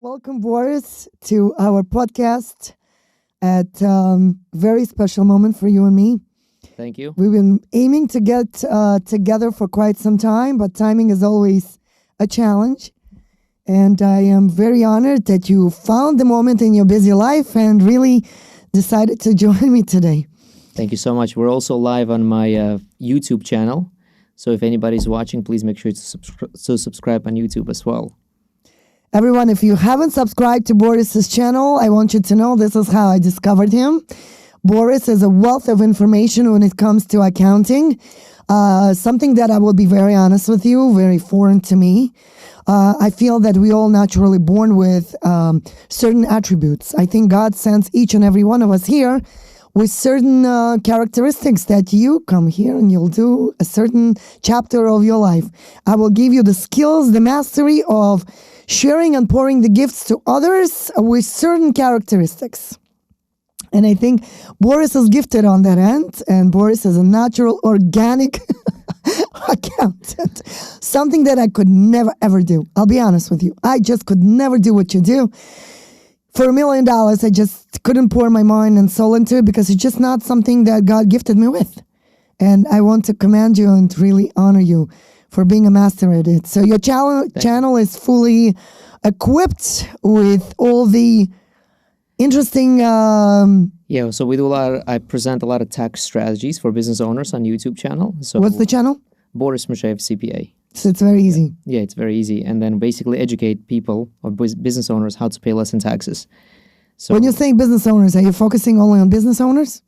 Welcome, Boris, to our podcast at very special moment for you and me. Thank you. We've been aiming to get together for quite some time, but timing is always a challenge. And I am very honored that you found the moment in your busy life and really decided to join me today. Thank you so much. We're also live on my YouTube channel. So if anybody's watching, please make sure to subscribe on YouTube as well. Everyone, if you haven't subscribed to Boris's channel, I want you to know this is how I discovered him. Boris is a wealth of information when it comes to accounting. Something that I will be very honest with you, very foreign to me. I feel that we all naturally born with certain attributes. I think God sends each and every one of us here with certain characteristics that you come here and you'll do a certain chapter of your life. I will give you the skills, the mastery of sharing and pouring the gifts to others with certain characteristics. And I think Boris is gifted on that end, and Boris is a natural, organic accountant. Something that I could never, ever do. I'll be honest with you. I just could never do what you do. For $1 million, I just couldn't pour my mind and soul into it because it's just not something that God gifted me with. And I want to commend you and really honor you for being a master at it. So your channel is fully equipped with all the interesting... Yeah, so we do I present a lot of tax strategies for business owners on YouTube channel. So What's the channel? Boris Mushev CPA. So it's very easy. Yeah, it's very easy. And then basically educate people or business owners how to pay less in taxes. So When you're saying business owners, are you focusing only on business owners?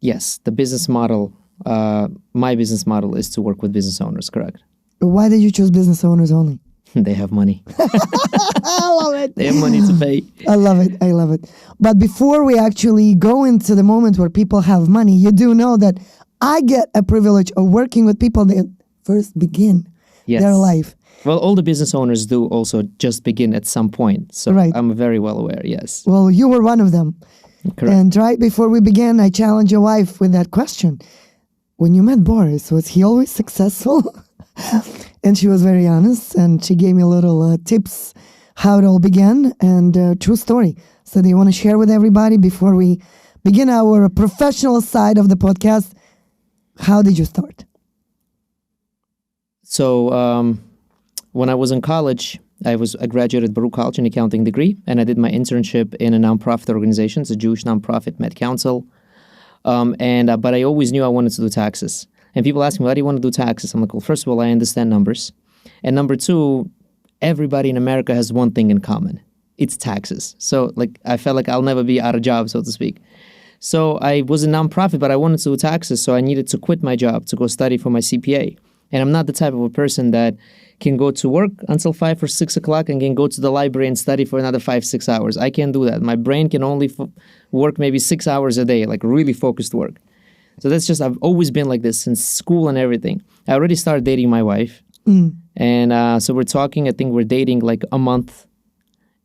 yes, the business model, my business model is to work with business owners, correct? Why did you choose business owners only? They have money. I love it. They have money to pay. I love it. I love it. But before we actually go into the moment where people have money, you do know that I get a privilege of working with people that first begin their life. Well, all the business owners do also just begin at some point. So Right. I'm very well aware, yes. Well, you were one of them. Correct. And right before we began, I challenged your wife with that question. When you met Boris, was he always successful? And she was very honest, and she gave me little tips how it all began, and true story. So do you want to share with everybody before we begin our professional side of the podcast? How did you start? So when I was in college, I graduated Baruch College in accounting degree, and I did my internship in a nonprofit organization. It's a Jewish nonprofit, Med Council. But I always knew I wanted to do taxes. And people ask me, why do you want to do taxes? I'm like, well, first of all, I understand numbers. And number two, everybody in America has one thing in common. It's taxes. So I felt like I'll never be out of job, so to speak. So I was a nonprofit, but I wanted to do taxes. So I needed to quit my job to go study for my CPA. And I'm not the type of a person that can go to work until 5 or 6 o'clock and can go to the library and study for another 5-6 hours. I can't do that. My brain can only work maybe 6 hours a day, like really focused work. So that's just, I've always been like this since school and everything. I already started dating my wife. And so we're talking, I think we're dating like a month.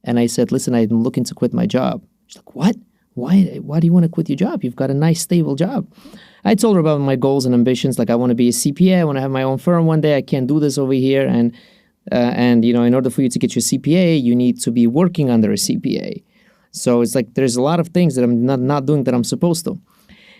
And I said, listen, I'm looking to quit my job. She's like, what? Why do you want to quit your job? You've got a nice, stable job. I told her about my goals and ambitions. Like I want to be a CPA. I want to have my own firm one day. I can't do this over here. And you know, in order for you to get your CPA, you need to be working under a CPA. So it's like, there's a lot of things that I'm not doing that I'm supposed to.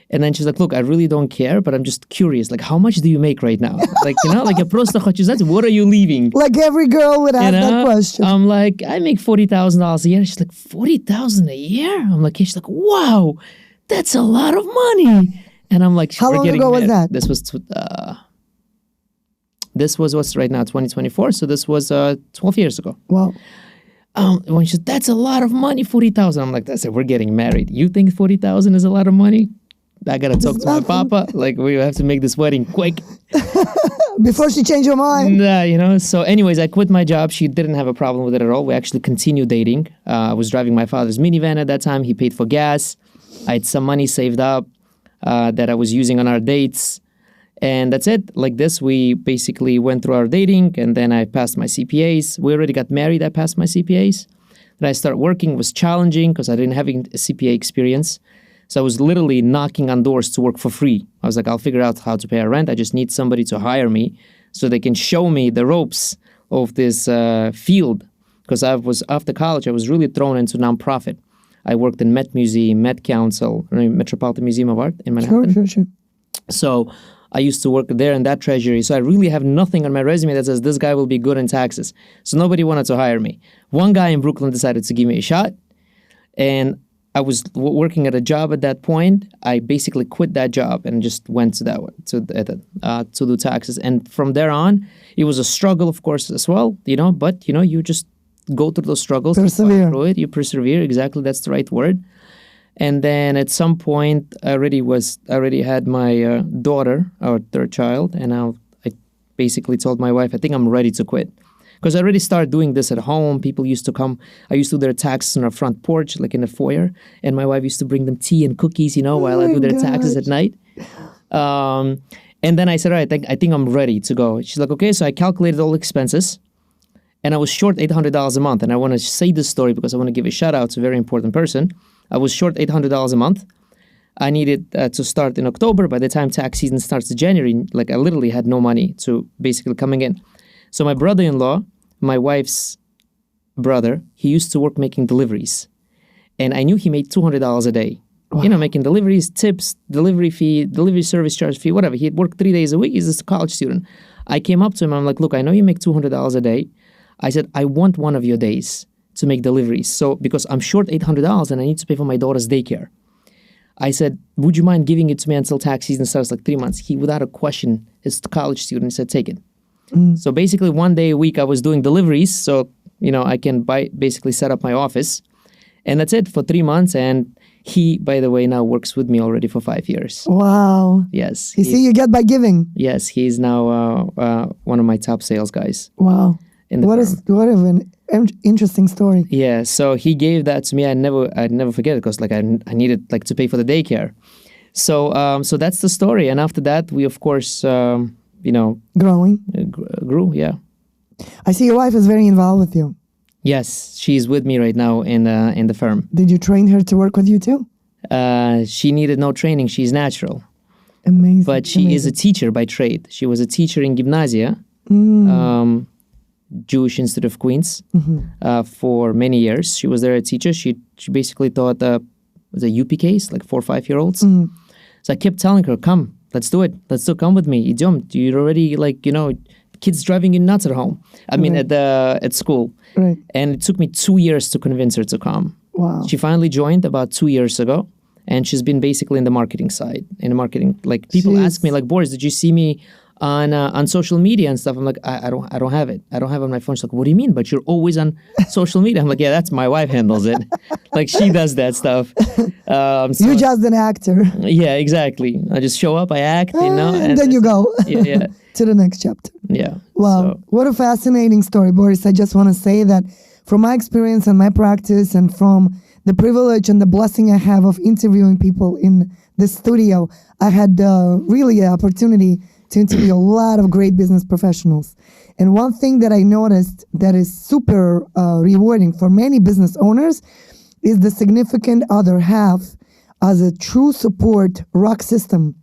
And then she's like, look, I really don't care, but I'm just curious. Like, how much do you make right now? Like, you know, like, what are you leaving? Like every girl would ask that question. I'm like, I make $40,000 a year. She's like, $40,000 a year? I'm like, she's like, wow, that's a lot of money. And I'm like, how long ago was that? This was what's right now, 2024. So this was 12 years ago. Wow. When she said, that's a lot of money, $40,000. I'm like, that's it, we're getting married. You think $40,000 is a lot of money? I gotta talk to my papa. Like, we have to make this wedding quick. Before she changed your mind. Nah, you know. So anyways, I quit my job. She didn't have a problem with it at all. We actually continued dating. I was driving my father's minivan at that time. He paid for gas. I had some money saved up that I was using on our dates. And that's it. Like this, we basically went through our dating, and then I passed my CPAs. We already got married. I passed my CPAs. Then I started working. It was challenging because I didn't have a CPA experience. So I was literally knocking on doors to work for free. I was like, I'll figure out how to pay our rent. I just need somebody to hire me so they can show me the ropes of this field because after college, I was really thrown into nonprofit. I worked in Met Museum, Met Council, Metropolitan Museum of Art in Manhattan. Sure. So I used to work there in that treasury. So I really have nothing on my resume that says this guy will be good in taxes. So nobody wanted to hire me. One guy in Brooklyn decided to give me a shot. And I was working at a job at that point. I basically quit that job and just went to that one, to do taxes. And from there on, it was a struggle, of course, as well, but, you just go through those struggles. Persevere. You persevere. Exactly. That's the right word. And then at some point, I already had my daughter, our third child. And I basically told my wife, I think I'm ready to quit. Because I already started doing this at home. People used to come. I used to do their taxes on our front porch, like in the foyer. And my wife used to bring them tea and cookies, while I do their taxes at night. And then I said, all right, I think I'm ready to go. She's like, okay. So I calculated all expenses. And I was short $800 a month. And I want to say this story because I want to give a shout out to a very important person. I was short $800 a month. I needed to start in October. By the time tax season starts in January, like I literally had no money to basically coming in. So my brother-in-law, my wife's brother, he used to work making deliveries. And I knew he made $200 a day. Wow. Making deliveries, tips, delivery fee, delivery service charge fee, whatever. He had worked 3 days a week. He's just a college student. I came up to him. I'm like, look, I know you make $200 a day. I said, I want one of your days to make deliveries. So because I'm short $800 and I need to pay for my daughter's daycare. I said, would you mind giving it to me until tax season starts, like 3 months? He, without a question, is a college student, said, take it. So basically 1 day a week I was doing deliveries. So, I can basically set up my office. And that's it for 3 months. And he, by the way, now works with me already for 5 years. Wow. Yes. You see, you get by giving. Yes. He's now one of my top sales guys. Wow. What an interesting story. Yeah. So he gave that to me. I'd never forget it because I needed to pay for the daycare. So that's the story. And after that, we, of course, growing. Grew, yeah. I see your wife is very involved with you. Yes, she's with me right now in the firm. Did you train her to work with you too? She needed no training. She's natural. Amazing. But she is a teacher by trade. She was a teacher in Gymnasia, Jewish Institute of Queens, for many years. She was there a teacher. She basically taught the UPKs, like 4 or 5 year olds. So I kept telling her, come. Let's do it. Come with me. You're already kids driving you nuts at home. I mean, at school. Right. And it took me 2 years to convince her to come. Wow. She finally joined about 2 years ago, and she's been basically in the marketing side. People ask me, Boris, did you see me on social media and stuff? I'm like, I don't have it. I don't have it on my phone. She's like, what do you mean? But you're always on social media. I'm like, yeah, that's my wife handles it. She does that stuff. You're just an actor. Yeah, exactly. I just show up, I act, and then you go. Yeah. To the next chapter. Yeah. Wow. What a fascinating story, Boris. I just want to say that from my experience and my practice and from the privilege and the blessing I have of interviewing people in the studio, I had really an opportunity to interview a lot of great business professionals. And one thing that I noticed that is super rewarding for many business owners is the significant other half as a true support rock system.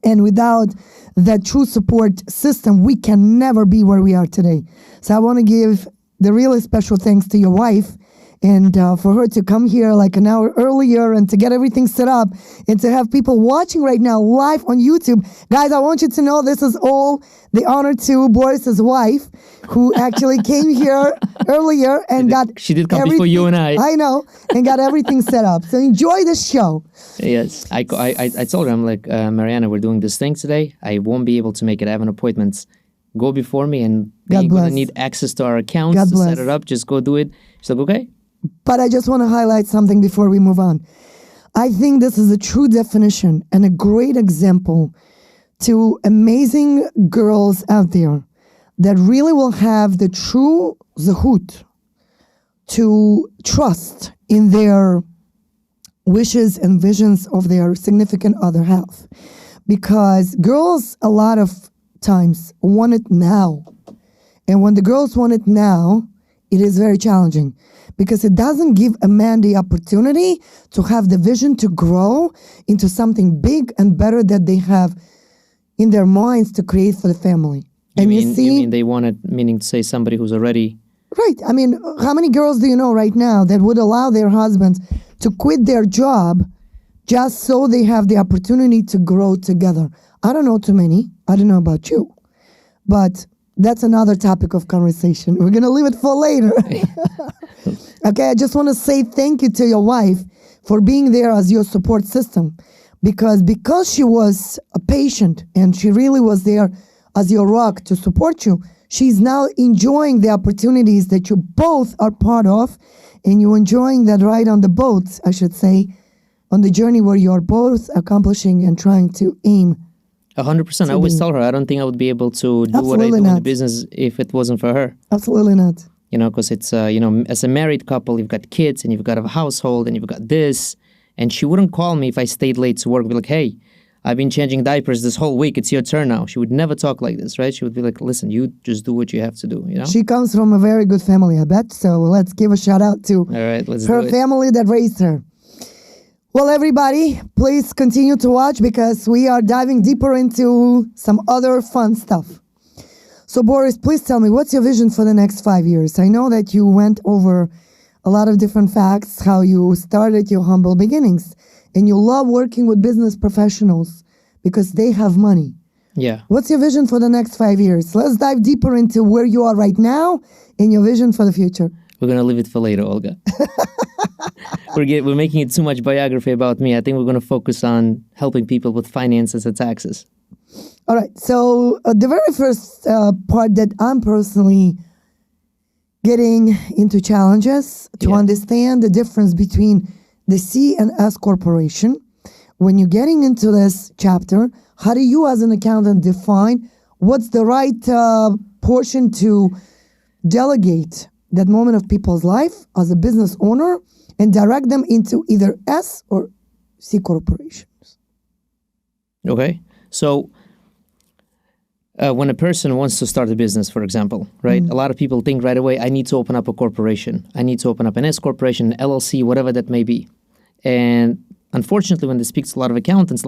And without that true support system, we can never be where we are today. So I want to give the really special thanks to your wife and for her to come here like an hour earlier and to get everything set up and to have people watching right now live on YouTube. Guys, I want you to know this is all the honor to Boris's wife, who actually came here earlier and She did come before you and I. I know, and got everything set up. So enjoy the show. Yes, I told her, I'm like, Mariana, we're doing this thing today. I won't be able to make it. I have an appointment. Go before me, and you're going to need access to our accounts to set it up. Just go do it. She's like, okay. But I just want to highlight something before we move on. I think this is a true definition and a great example to amazing girls out there that really will have the true zehut to trust in their wishes and visions of their significant other half. Because girls, a lot of times, want it now. And when the girls want it now, it is very challenging because it doesn't give a man the opportunity to have the vision to grow into something big and better that they have in their minds to create for the family. You mean they want it, meaning to say somebody who's already Right. I mean, how many girls do you know right now that would allow their husbands to quit their job just so they have the opportunity to grow together? I don't know too many. I don't know about you. But that's another topic of conversation. We're going to leave it for later. Okay, I just want to say thank you to your wife for being there as your support system. Because she was a patient and she really was there as your rock to support you, she's now enjoying the opportunities that you both are part of, and you're enjoying that ride on the boat, I should say, on the journey where you are both accomplishing and trying to aim. 100%. I always tell her I don't think I would be able to do what I do in the business if it wasn't for her. Absolutely not. You know, because it's, as a married couple, you've got kids and you've got a household and you've got this. And she wouldn't call me if I stayed late to work. Be like, hey, I've been changing diapers this whole week. It's your turn now. She would never talk like this, right? She would be like, listen, you just do what you have to do, you know? She comes from a very good family, I bet. So let's give a shout out to her family that raised her. Well, everybody, please continue to watch because we are diving deeper into some other fun stuff. So, Boris, please tell me, what's your vision for the next 5 years? I know that you went over a lot of different facts, how you started your humble beginnings. And you love working with business professionals because they have money. Yeah. What's your vision for the next 5 years? Let's dive deeper into where you are right now and your vision for the future. We're going to leave it for later, Olga. We're making it too much biography about me. I think we're going to focus on helping people with finances and taxes. All right. So the very first part that I'm personally getting into challenges to understand the difference between the C and S corporation. When you're getting into this chapter, how do you as an accountant define what's the right portion to delegate that moment of people's life as a business owner and direct them into either S or C corporations? Okay. So when a person wants to start a business, for example, right? A lot of people think right away, I need to open up a corporation. I need to open up an S-corporation, an LLC, whatever that may be. And unfortunately, when they speak to a lot of accountants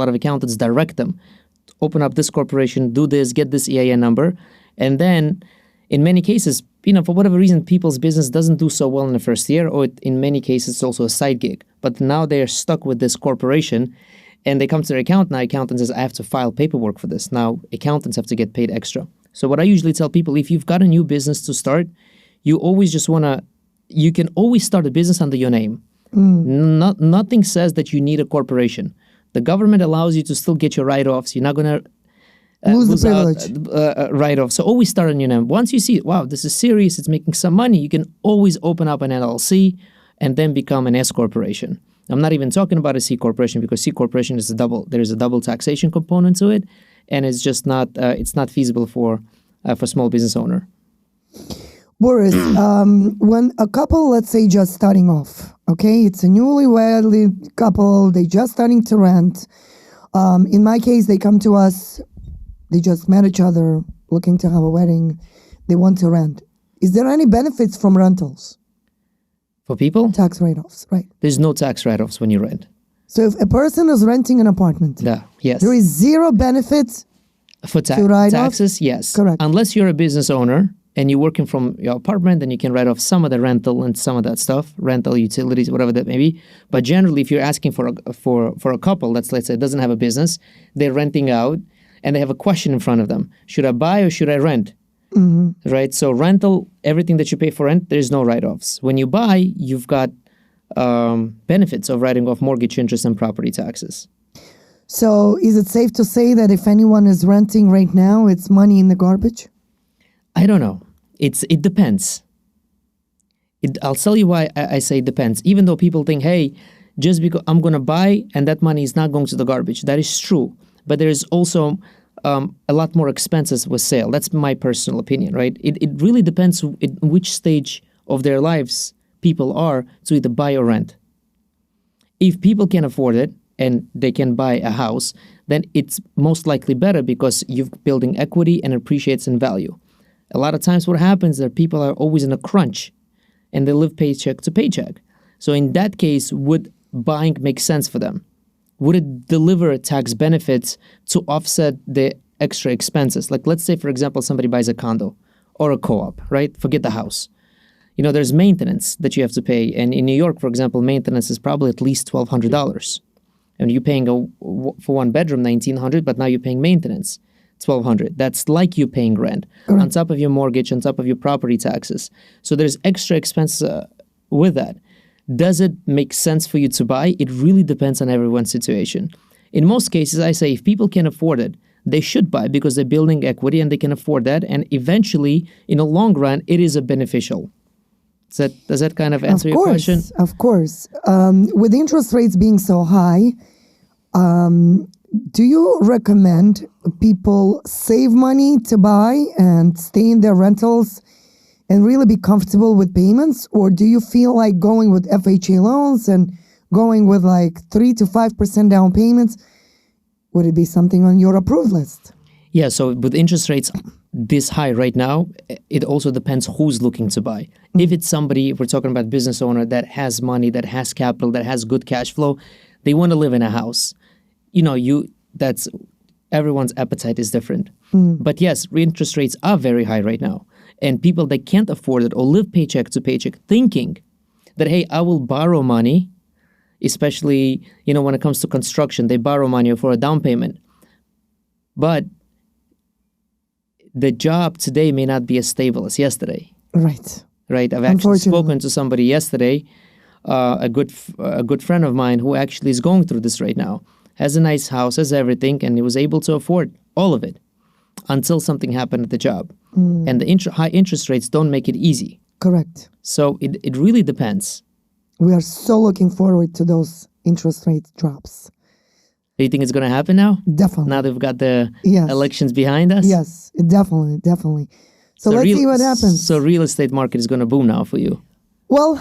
direct them to open up this corporation, do this, get this EIN number. And then in many cases, for whatever reason, people's business doesn't do so well in the first year, or in many cases, it's also a side gig. But now they are stuck with this corporation. And they come to their accountant. Now, accountant says, I have to file paperwork for this. Now, accountants have to get paid extra. So what I usually tell people, if you've got a new business to start, you can always start a business under your name. Nothing says that you need a corporation. The government allows you to still get your write-offs. You're not going to lose the privilege. Write-off. So always start on your name. Once you see, wow, this is serious, it's making some money, you can always open up an LLC and then become an S-corporation. I'm not even talking about a C corporation because C corporation is there is a double taxation component to it, and it's just not it's not feasible for small business owner. Boris, when a couple, let's say, just starting off, okay, it's a newlywed couple, they just starting to rent. In my case, they come to us, they just met each other, looking to have a wedding, they want to rent. Is there any benefits from rentals? For people? Tax write-offs, right. There's no tax write-offs when you rent. So if a person is renting an apartment, yes, there is zero benefit for to write taxes, off? Yes. Correct. Unless you're a business owner and you're working from your apartment, then you can write off some of the rental and some of that stuff, rental, utilities, whatever that may be. But generally, if you're asking for a couple that's, let's say, doesn't have a business, they're renting out, and they have a question in front of them. Should I buy or should I rent? Mm-hmm. Right? So rental, everything that you pay for rent, there's no write-offs. When you buy, you've got benefits of writing off mortgage interest and property taxes. So is it safe to say that if anyone is renting right now, it's money in the garbage? I don't know. It depends. I'll tell you why I say it depends. Even though people think, hey, just because I'm going to buy and that money is not going to the garbage. That is true. But there is also a lot more expenses with sale. That's my personal opinion, right? It really depends in which stage of their lives people are to either buy or rent. If people can afford it and they can buy a house, then it's most likely better because you're building equity and appreciates in value. A lot of times what happens is that people are always in a crunch and they live paycheck to paycheck. So in that case, would buying make sense for them? Would it deliver tax benefits to offset the extra expenses? Like let's say, for example, somebody buys a condo or a co-op, right? Forget the house. there's maintenance that you have to pay. And in New York, for example, maintenance is probably at least $1,200. And you're paying for one bedroom $1,900, but now you're paying maintenance $1,200. That's like you paying rent on top of your mortgage, on top of your property taxes. So there's extra expense with that. Does it make sense for you to buy? It really depends on everyone's situation. In most cases, I say if people can afford it, they should buy because they're building equity and they can afford that. And eventually, in the long run, it is a beneficial. Does that kind of answer your question? Of course. With interest rates being so high, do you recommend people save money to buy and stay in their rentals and really be comfortable with payments? Or do you feel like going with FHA loans and going with like 3 to 5% down payments? Would it be something on your approved list? Yeah, so with interest rates this high right now, it also depends who's looking to buy. If it's somebody, if we're talking about business owner that has money, that has capital, that has good cash flow, they want to live in a house. That's everyone's appetite is different. But yes, interest rates are very high right now. And people that can't afford it or live paycheck to paycheck thinking that, hey, I will borrow money, especially, when it comes to construction, they borrow money for a down payment. But the job today may not be as stable as yesterday. Right. I've actually spoken to somebody yesterday, a good friend of mine who actually is going through this right now. Has a nice house, has everything, and he was able to afford all of it until something happened at the job. And the high interest rates don't make it easy. Correct. So it really depends. We are so looking forward to those interest rate drops. Do you think it's going to happen now? Definitely. Now that we've got the elections behind us? Yes, definitely. So let's see what happens. So real estate market is going to boom now for you. Well,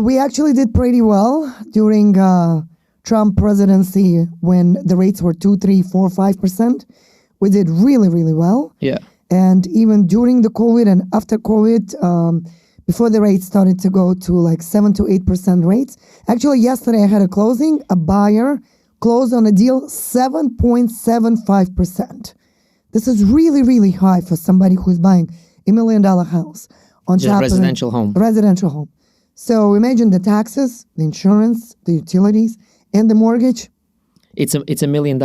we actually did pretty well during Trump presidency when the rates were 2, 3, 4, 5%. We did really, really well. Yeah. And even during the COVID and after COVID, before the rates started to go to like 7 to 8% rates. Actually, yesterday I had a closing. A buyer closed on a deal 7.75%. This is really, really high for somebody who's buying $1 million house on Just top residential of home. Residential home. So imagine the taxes, the insurance, the utilities, and the mortgage. It's a $1 million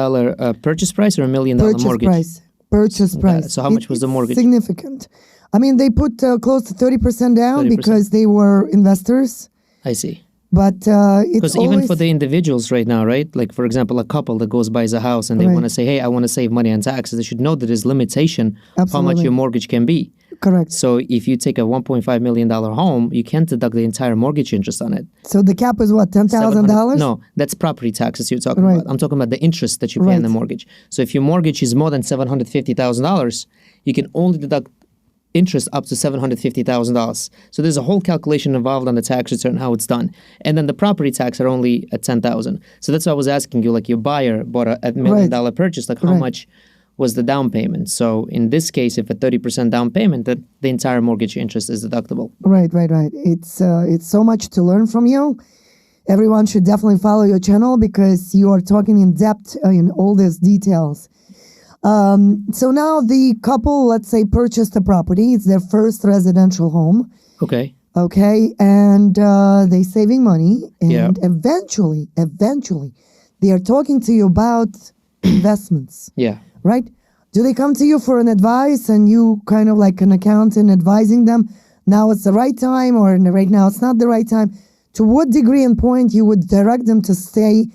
purchase price or $1 million mortgage? Purchase price. So how much was the mortgage? Significant. I mean, they put close to 30% down 30%. Because they were investors. I see. But it's because even for the individuals right now, right? Like, for example, a couple that goes buys a house and they want to say, hey, I want to save money on taxes. They should know that there's limitation how much your mortgage can be. Correct. So if you take a $1.5 million home, you can't deduct the entire mortgage interest on it. So the cap is what, $10,000? No, that's property taxes you're talking about. I'm talking about the interest that you pay on the mortgage. So if your mortgage is more than $750,000, you can only deduct interest up to $750,000. So there's a whole calculation involved on the tax return, how it's done. And then the property tax are only at $10,000. So that's why I was asking you, like your buyer bought a $1 million purchase, like how much was the down payment? So in this case, if a 30% down payment, the entire mortgage interest is deductible. Right. It's so much to learn from you. Everyone should definitely follow your channel because you are talking in depth in all these details. So now the couple, let's say, purchased a property. It's their first residential home. Okay. And they're saving money. And eventually, they are talking to you about investments. Yeah. Right? Do they come to you for an advice and you kind of like an accountant advising them, now it's the right time or right now it's not the right time? To what degree and point you would direct them to stay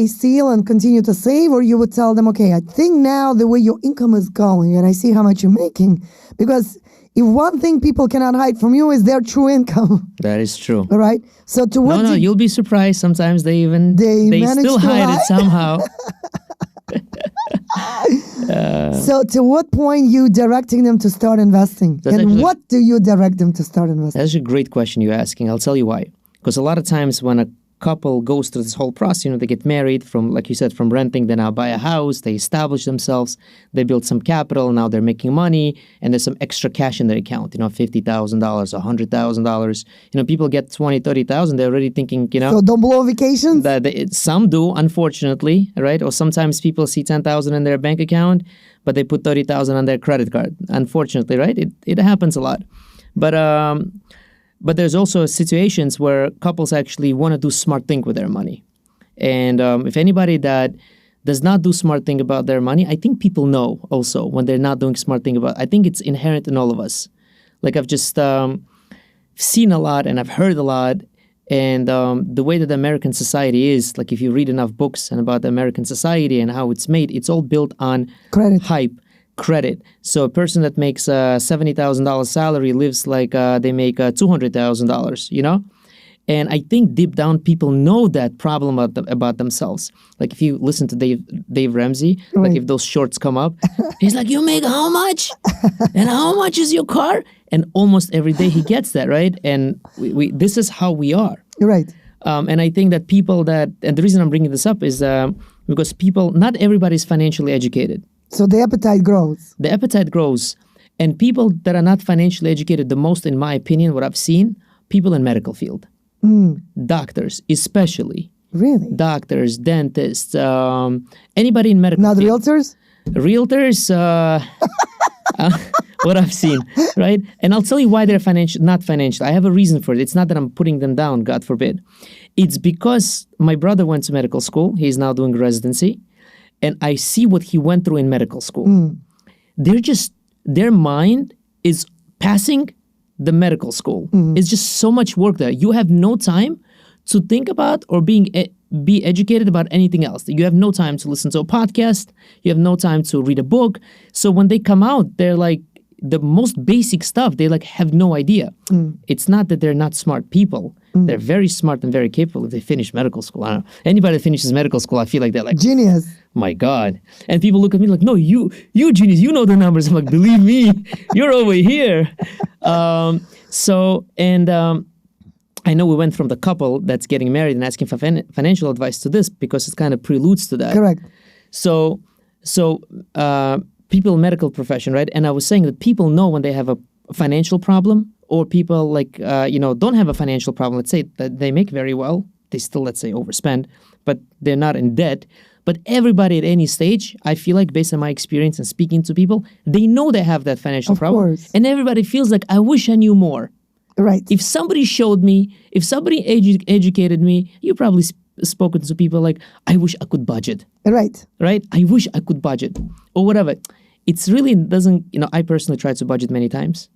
still and continue to save, or you would tell them, okay, I think now the way your income is going and I see how much you're making, because if one thing people cannot hide from you is their true income. That is true. All right. So to what? No, you'll be surprised. Sometimes they still hide it somehow. So to what point you directing them to start investing? And what do you direct them to start investing? That's a great question you're asking. I'll tell you why. Because a lot of times when a couple goes through this whole process, they get married from, like you said, from renting, they now buy a house, they establish themselves, they build some capital, now they're making money, and there's some extra cash in their account, $50,000, $100,000. People get $20,000, $30,000, they're already thinking, So don't blow vacations? Some do, unfortunately, right? Or sometimes people see $10,000 in their bank account, but they put $30,000 on their credit card. Unfortunately, right? It happens a lot. But there's also situations where couples actually want to do smart thing with their money. And if anybody that does not do smart thing about their money, I think people know also when they're not doing smart thing about. I think it's inherent in all of us. Like I've just seen a lot and I've heard a lot. And the way that American society is, like if you read enough books and about the American society and how it's made, it's all built on hype, credit. So a person that makes a $70,000 salary lives like they make $200,000, you know? And I think deep down people know that problem about themselves. Like if you listen to Dave Ramsey, like if those shorts come up, he's like, you make how much? And how much is your car? And almost every day he gets that, right? And we this is how we are. Right. And I think that people and the reason I'm bringing this up is because not everybody's financially educated. So the appetite grows. The appetite grows. And people that are not financially educated, the most, in my opinion, what I've seen, people in medical field. Doctors, especially. Really? Doctors, dentists, anybody in medical Not field. realtors? Realtors, what I've seen, right? And I'll tell you why they're not financial. I have a reason for it. It's not that I'm putting them down, God forbid. It's because my brother went to medical school. He's now doing residency. And I see what he went through in medical school. Their mind is passing the medical school. It's just so much work there. You have no time to think about or be educated about anything else. You have no time to listen to a podcast. You have no time to read a book. So when they come out, they're like the most basic stuff. They like have no idea. It's not that they're not smart people. They're very smart and very capable if they finish medical school. I don't know. Anybody that finishes medical school, I feel like they're like genius. My God. And people look at me like, no, you genius, you know the numbers. I'm like, believe me, you're over here. I know we went from the couple that's getting married and asking for financial advice to this because it kind of preludes to that. Correct. So people in medical profession, right? And I was saying that people know when they have a financial problem or people like, don't have a financial problem. Let's say that they make very well. They still, let's say, overspend, but they're not in debt. But everybody at any stage, I feel like based on my experience and speaking to people, they know they have that financial problem. Course. And everybody feels like, I wish I knew more. Right. If somebody showed me, if somebody educated me, you probably spoken to people like, I wish I could budget. Right. Right? I wish I could budget or whatever. It's really doesn't, I personally tried to budget many times.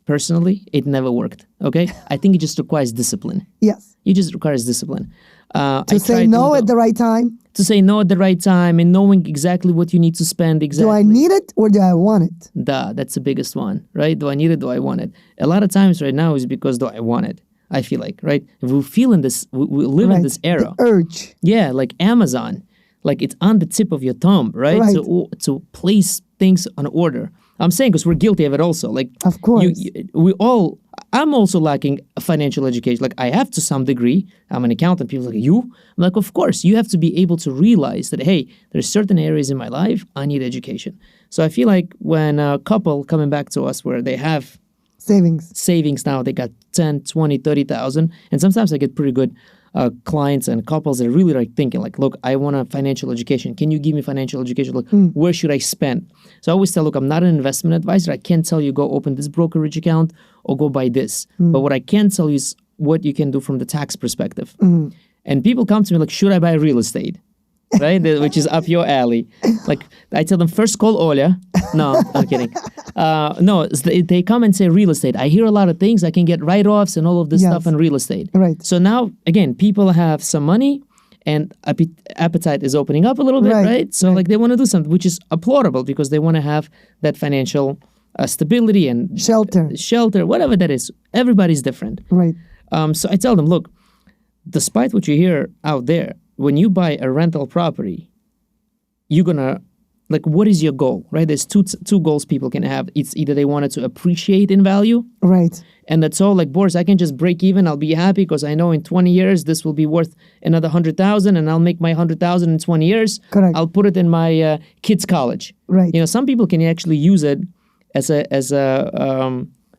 Personally, it never worked. Okay? I think it just requires discipline. Yes. It just requires discipline. To say no at the right time. To say no at the right time and knowing exactly what you need to spend exactly. Do I need it or do I want it? That's the biggest one, right? Do I need it? Do I want it? A lot of times right now is because do I want it? I feel like, right? If we feel in this, we live in this era. The urge. Yeah, like Amazon. Like it's on the tip of your thumb, right? To place things on order. I'm saying because we're guilty of it also. Like, of course. I'm also lacking financial education. Like I have to some degree. I'm an accountant. People are like, you? I'm like, of course. You have to be able to realize that, hey, there's certain areas in my life I need education. So I feel like when a couple coming back to us where they have savings now, they got 10, 20, 30,000. And sometimes I get pretty good clients and couples that are really like thinking like, look, I want a financial education. Can you give me financial education? Like, where should I spend? So I always tell, look, I'm not an investment advisor. I can't tell you go open this brokerage account or go buy this. But what I can tell you is what you can do from the tax perspective. And people come to me like, should I buy real estate? Right? Which is up your alley. Like I tell them, first call Olga. No, I'm kidding. No, they come and say real estate. I hear a lot of things. I can get write-offs and all of this stuff in real estate. Right. So now, again, people have some money and appetite is opening up a little bit, right? So like they want to do something, which is applaudable because they want to have that financial stability and shelter, whatever that is. Everybody's different. Right. So I tell them, look, despite what you hear out there, when you buy a rental property, you're going to, like, what is your goal, right? There's two goals people can have. It's either they want it to appreciate in value. Right. And that's all. Like, Boris, I can just break even. I'll be happy because I know in 20 years, this will be worth another 100,000 and I'll make my 100,000 in 20 years. Correct. I'll put it in my kids' college. Right. Some people can actually use it as a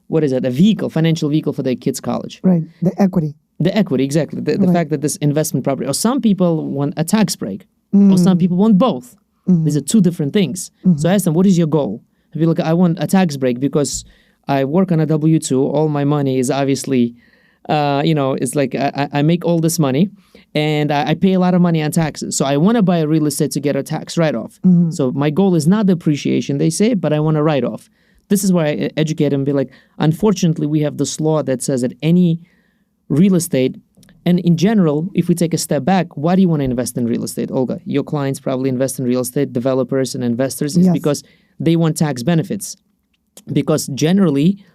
vehicle, financial vehicle for their kids' college. Right. The equity. The equity, exactly. The fact that this investment property, or some people want a tax break, or some people want both. These are two different things. So I asked them, what is your goal? If you look, I want a tax break because I work on a W-2. All my money is obviously, it's like I make all this money and I pay a lot of money on taxes. So I want to buy a real estate to get a tax write-off. So my goal is not the appreciation, they say, but I want a write-off. This is where I educate them and be like, unfortunately, we have this law that says that any real estate, and in general, if we take a step back, why do you want to invest in real estate, Olga? Your clients probably invest in real estate, developers and investors, is because they want tax benefits. Because generally,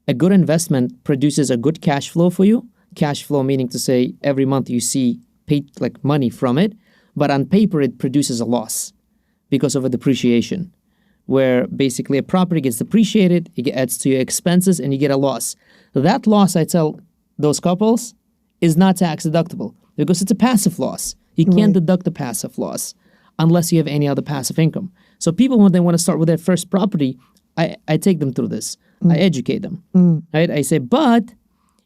a good investment produces a good cash flow for you. Cash flow meaning to say every month you see paid like money from it, but on paper it produces a loss because of a depreciation, where basically a property gets depreciated, it adds to your expenses, and you get a loss. That loss, I tell those couples, is not tax deductible because it's a passive loss. You can't deduct the passive loss unless you have any other passive income. So people, when they want to start with their first property, I take them through this. I educate them. Right? I say, but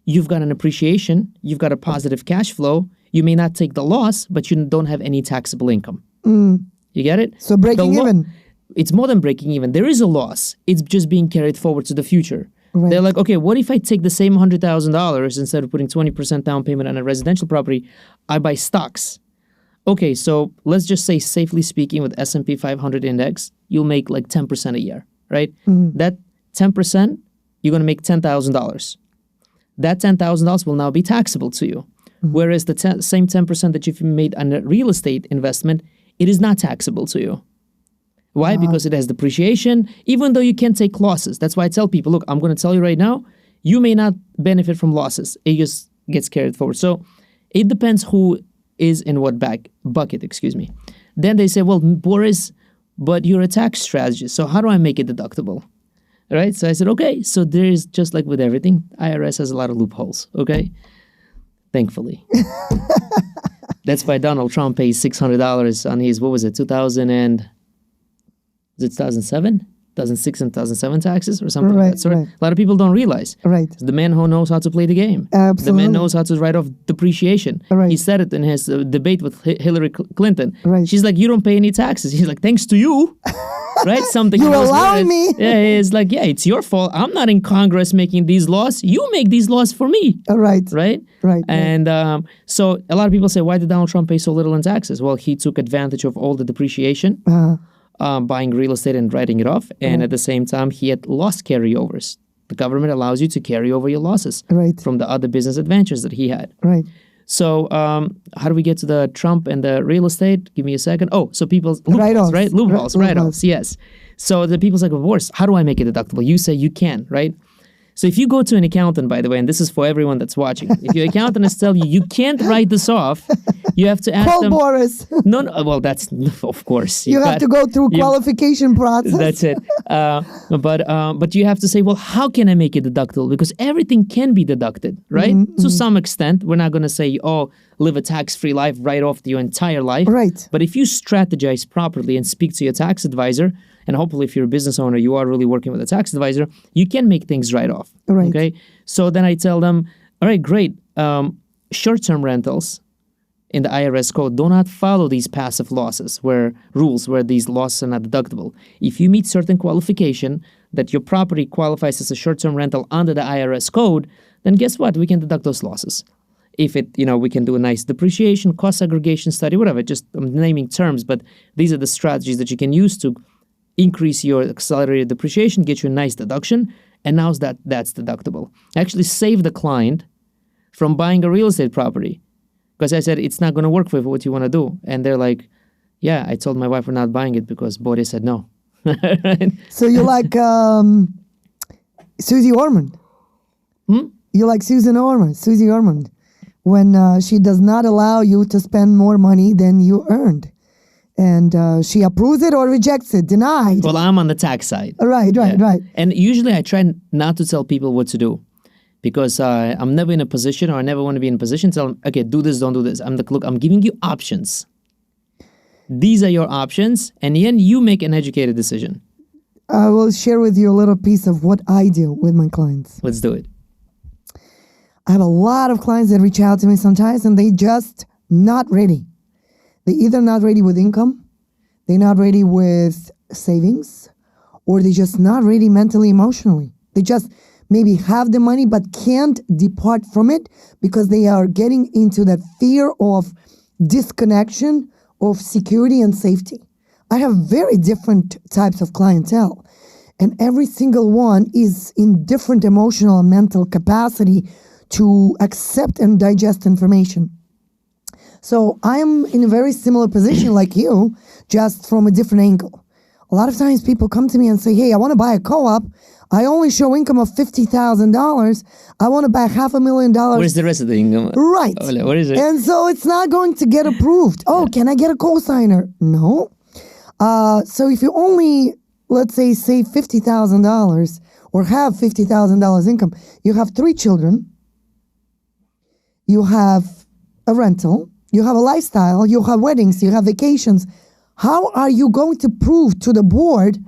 you've got an appreciation, you've got a positive cash flow, you may not take the loss, but you don't have any taxable income. You get it? So breaking even. It's more than breaking even. There is a loss. It's just being carried forward to the future. They're like, okay, what if I take the same $100,000 instead of putting 20% down payment on a residential property, I buy stocks. Okay, so let's just say, safely speaking, with S&P 500 index, you'll make like 10% a year, right? That 10%, you're going to make $10,000. That $10,000 will now be taxable to you. Whereas the same 10% that you've made on a real estate investment, it is not taxable to you. Why? Because it has depreciation, even though you can take losses. That's why I tell people, look, I'm going to tell you right now, you may not benefit from losses. It just gets carried forward. So it depends who is in what bucket. Then they say, well, Boris, but you're a tax strategist, so how do I make it deductible? Right? So I said, okay, so there is, just like with everything, IRS has a lot of loopholes, okay? Thankfully. That's why Donald Trump pays $600 on his, 2007? 2006 and 2007 taxes or something like that. So a lot of people don't realize. The man who knows how to play the game. Absolutely. The man knows how to write off depreciation. He said it in his debate with Hillary Clinton. She's like, you don't pay any taxes. He's like, thanks to you. Right? Something You're allowing me. Yeah, it's like, yeah, it's your fault. I'm not in Congress making these laws. You make these laws for me. Right? And so a lot of people say, why did Donald Trump pay so little in taxes? Well, he took advantage of all the depreciation. Buying real estate and writing it off. And at the same time, he had loss carryovers. The government allows you to carry over your losses from the other business adventures that he had. So how do we get to the Trump and the real estate? Give me a second. Oh, so people's loopholes, right? Loopholes, write-offs, yes. So the people's like, of course, how do I make it deductible? You say you can, right? So if you go to an accountant, by the way, and this is for everyone that's watching, if your accountant is telling you can't write this off, you have to ask them. Call Boris. No, well, that's, of course. You have to go through qualification process. That's it. But you have to say, well, how can I make it deductible? Because everything can be deducted, right? To some extent. We're not going to say, oh, live a tax-free life, write off your entire life. But if you strategize properly and speak to your tax advisor, and hopefully if you're a business owner, you are really working with a tax advisor, you can make things right off. Okay? So then I tell them, all right, great. Short-term rentals in the IRS code do not follow these passive losses rules where these losses are not deductible. If you meet certain qualification that your property qualifies as a short-term rental under the IRS code, then guess what? We can deduct those losses. If we can do a nice depreciation, cost segregation study, whatever. Just I'm naming terms, but these are the strategies that you can use to increase your accelerated depreciation, get you a nice deduction, and now that's deductible. Actually save the client from buying a real estate property. Because I said, it's not going to work for what you want to do. And they're like, yeah, I told my wife we're not buying it because Boris said no. So you like Susie Ormond? You like Susie Ormond, when she does not allow you to spend more money than you earned. And she approves it or rejects it, denied. Well, I'm on the tax side. Right. And usually I try not to tell people what to do because I'm never in a position, or I never want to be in a position to tell them, okay, do this, don't do this. I'm like, look, I'm giving you options. These are your options, and then you make an educated decision. I will share with you a little piece of what I do with my clients. Let's do it. I have a lot of clients that reach out to me sometimes, and they just not ready. They're either not ready with income, they're not ready with savings, or they're just not ready mentally, emotionally. They just maybe have the money but can't depart from it because they are getting into that fear of disconnection of security and safety. I have very different types of clientele, and every single one is in different emotional and mental capacity to accept and digest information. So I am in a very similar position like you, just from a different angle. A lot of times people come to me and say, hey, I want to buy a co-op. I only show income of $50,000. I want to buy $500,000. Where's the rest of the income? Right. What is it? And so it's not going to get approved. Oh, can I get a co-signer? No. So if you only, let's say, save $50,000 or have $50,000 income, you have 3 children, you have a rental, you have a lifestyle, you have weddings, you have vacations. How are you going to prove to the board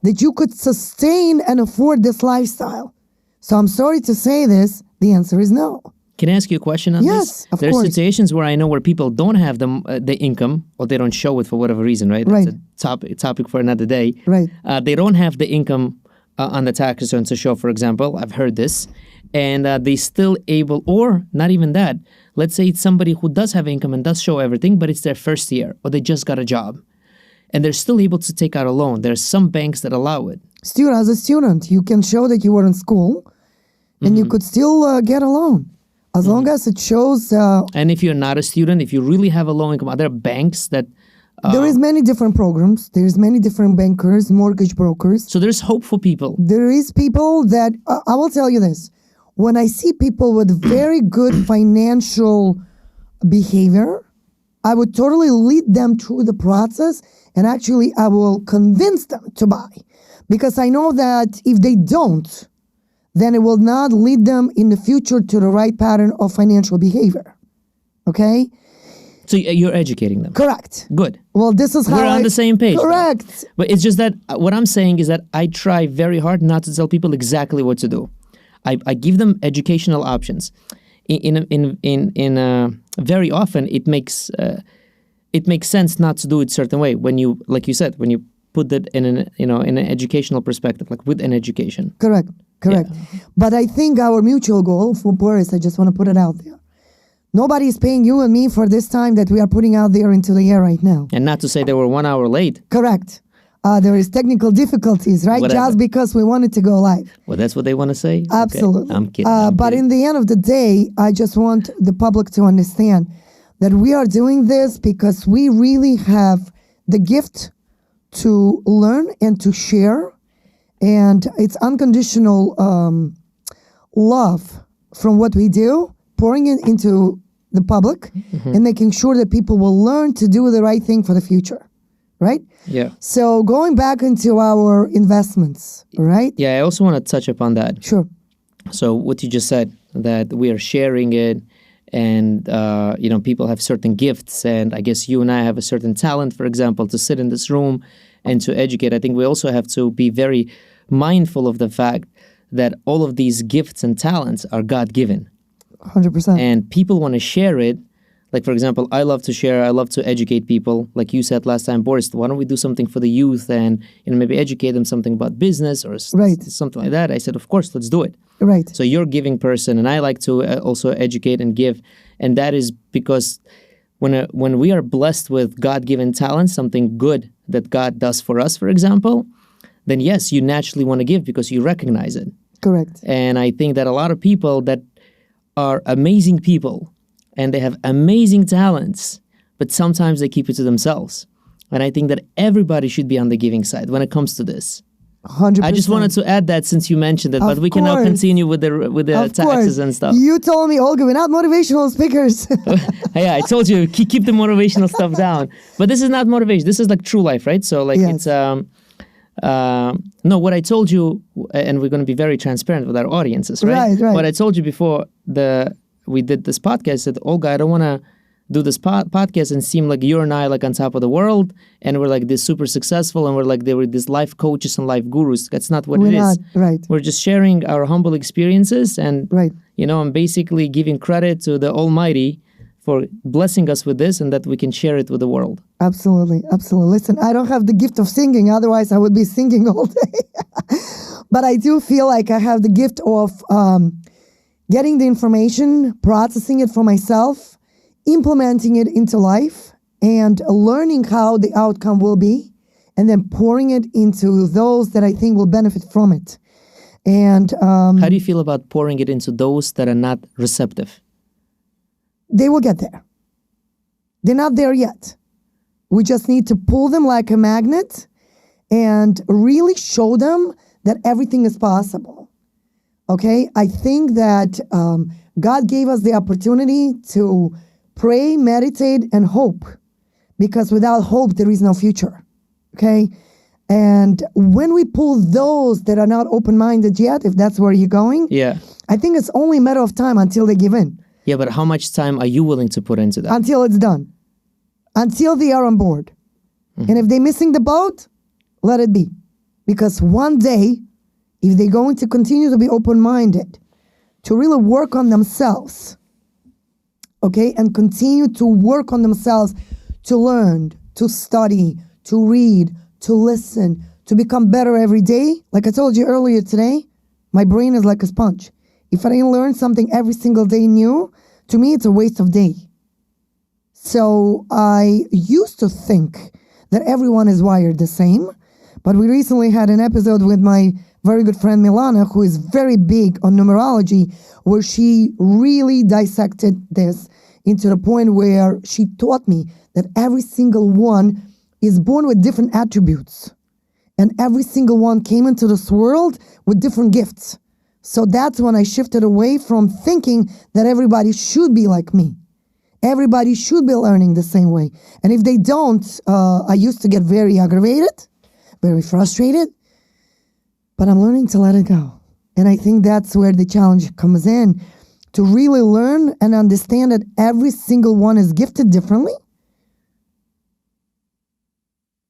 that you could sustain and afford this lifestyle? So I'm sorry to say this, the answer is no. Can I ask you a question on this? Yes, of There's course. situations where I know where people don't have the income, or they don't show it for whatever reason, right? Right. That's a topic for another day. Right. They don't have the income on the tax return to show, for example. I've heard this. And they still able, or not even that. Let's say it's somebody who does have income and does show everything, but it's their first year, or they just got a job. And they're still able to take out a loan. There's some banks that allow it. As a student, you can show that you were in school and you could still get a loan. As long as it shows... And if you're not a student, if you really have a low income, are there banks that... there is many different programs. There's many different bankers, mortgage brokers. So there's hope for people. There is people that... I will tell you this. When I see people with very good financial behavior, I would totally lead them through the process, and actually I will convince them to buy. Because I know that if they don't, then it will not lead them in the future to the right pattern of financial behavior. Okay? So you're educating them. Correct. Good. Well, this is how We're on the same page. Correct. But it's just that what I'm saying is that I try very hard not to tell people exactly what to do. I give them educational options. Very often it makes sense not to do it a certain way when you, like you said, when you put that in an educational perspective, like with an education. Correct. Yeah. But I think our mutual goal for Boris, I just want to put it out there. Nobody is paying you and me for this time that we are putting out there into the air right now. And not to say they were 1 hour late. Correct. There is technical difficulties, right? Whatever. Just because we wanted to go live. Well, that's what they want to say? Absolutely. Okay. I'm kidding. But in the end of the day, I just want the public to understand that we are doing this because we really have the gift to learn and to share. And it's unconditional love from what we do, pouring it into the public and making sure that people will learn to do the right thing for the future. Right? Yeah. So going back into our investments, right? Yeah, I also want to touch upon that. Sure. So what you just said, that we are sharing it, and people have certain gifts, and I guess you and I have a certain talent, for example, to sit in this room and to educate. I think we also have to be very mindful of the fact that all of these gifts and talents are God-given. 100%. And people want to share it. Like, for example, I love to share, I love to educate people. Like you said last time, Boris, why don't we do something for the youth and maybe educate them something about business or something like that? I said, of course, let's do it. Right. So you're a giving person, and I like to also educate and give. And that is because when we are blessed with God-given talent, something good that God does for us, for example, then yes, you naturally want to give because you recognize it. Correct. And I think that a lot of people that are amazing people, and they have amazing talents, but sometimes they keep it to themselves. And I think that everybody should be on the giving side when it comes to this. 100%. I just wanted to add that since you mentioned it, but we can now continue with the taxes and stuff. You told me, Olga, we're not motivational speakers. Yeah, I told you, keep the motivational stuff down. But this is not motivation. This is like true life, right? So like Yes. it's... no, what I told you, and we're going to be very transparent with our audiences, right? Right. What I told you before we did this podcast, I said, Olga, I don't want to do this podcast and seem like you and I like on top of the world, and we're like this super successful, and we're like they were these life coaches and life gurus. That's not what We're it is. not, right. We're just sharing our humble experiences, and Right. I'm basically giving credit to the Almighty for blessing us with this, and that we can share it with the world. Absolutely. Listen, I don't have the gift of singing, otherwise I would be singing all day. But I do feel like I have the gift of getting the information, processing it for myself, implementing it into life, and learning how the outcome will be, and then pouring it into those that I think will benefit from it. And how do you feel about pouring it into those that are not receptive? They will get there. They're not there yet. We just need to pull them like a magnet and really show them that everything is possible. Okay? I think that God gave us the opportunity to pray, meditate, and hope, because without hope, there is no future. Okay? And when we pull those that are not open-minded yet, if that's where you're going, I think it's only a matter of time until they give in. Yeah, but how much time are you willing to put into that? Until it's done. Until they are on board. Mm-hmm. And if they're missing the boat, let it be. Because one day, if they're going to continue to be open-minded, to really work on themselves, okay, and continue to work on themselves, to learn, to study, to read, to listen, to become better every day. Like I told you earlier today, my brain is like a sponge. If I didn't learn something every single day new, to me, it's a waste of day. So I used to think that everyone is wired the same, but we recently had an episode with my very good friend Milana, who is very big on numerology, where she really dissected this into the point where she taught me that every single one is born with different attributes, and every single one came into this world with different gifts. So that's when I shifted away from thinking that everybody should be like me. Everybody should be learning the same way. And if they don't, I used to get very aggravated, very frustrated, but I'm learning to let it go. And I think that's where the challenge comes in, to really learn and understand that every single one is gifted differently,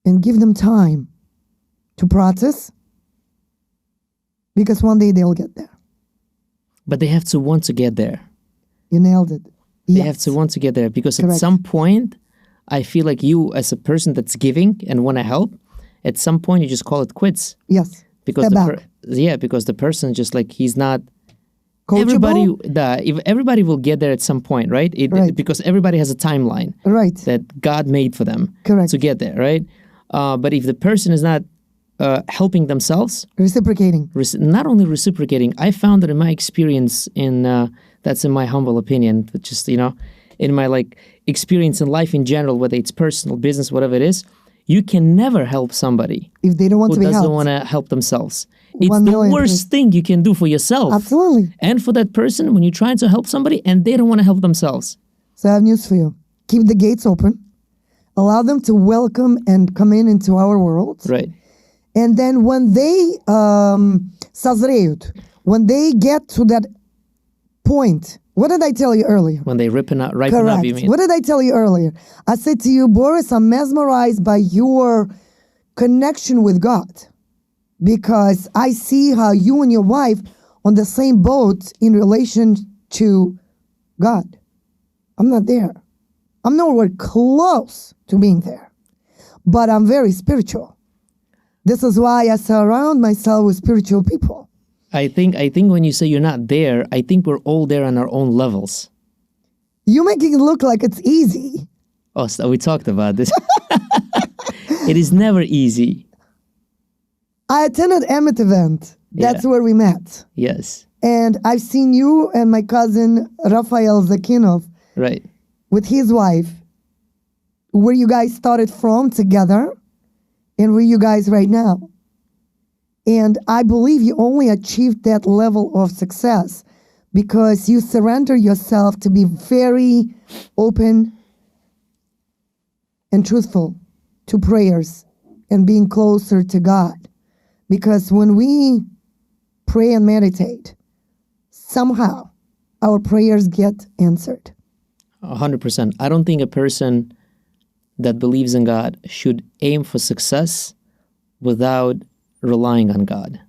and give them time to process, because one day they'll get there. But they have to want to get there. You nailed it. They have to want to get there, because Correct. At some point, I feel like you, as a person that's giving and want to help, at some point you just call it quits. Yes. Because Step back. Because the person just like, he's not Coachable? If everybody will get there at some point, right? Right. Because everybody has a timeline, Right. that God made for them, Correct. to get there, right? But if the person is not helping themselves, Reciprocating. not only reciprocating, I found that in my experience, that's in my humble opinion, but just, in my experience in life in general, whether it's personal, business, whatever it is, you can never help somebody If they don't want who to be doesn't helped. want to help themselves. It's 1 the million worst thing you can do for yourself. Absolutely. And for that person, when you're trying to help somebody and they don't want to help themselves. So I have news for you. Keep the gates open. Allow them to welcome and come into our world. Right. And then when they sazreют, when they get to that point, what did I tell you earlier? When they ripen up, Correct. you mean? What did I tell you earlier? I said to you, Boris, I'm mesmerized by your connection with God, because I see how you and your wife on the same boat in relation to God. I'm not there. I'm nowhere close to being there, but I'm very spiritual. This is why I surround myself with spiritual people. I think when you say you're not there, I think we're all there on our own levels. You making it look like it's easy. Oh, so we talked about this. It is never easy. I attended Emmett event. That's where we met. Yes. And I've seen you and my cousin Olga Zakinova Right. with his wife, where you guys started from together and where you guys right now. And I believe you only achieved that level of success because you surrender yourself to be very open and truthful to prayers and being closer to God. Because when we pray and meditate, somehow our prayers get answered. 100%. I don't think a person that believes in God should aim for success without relying on God.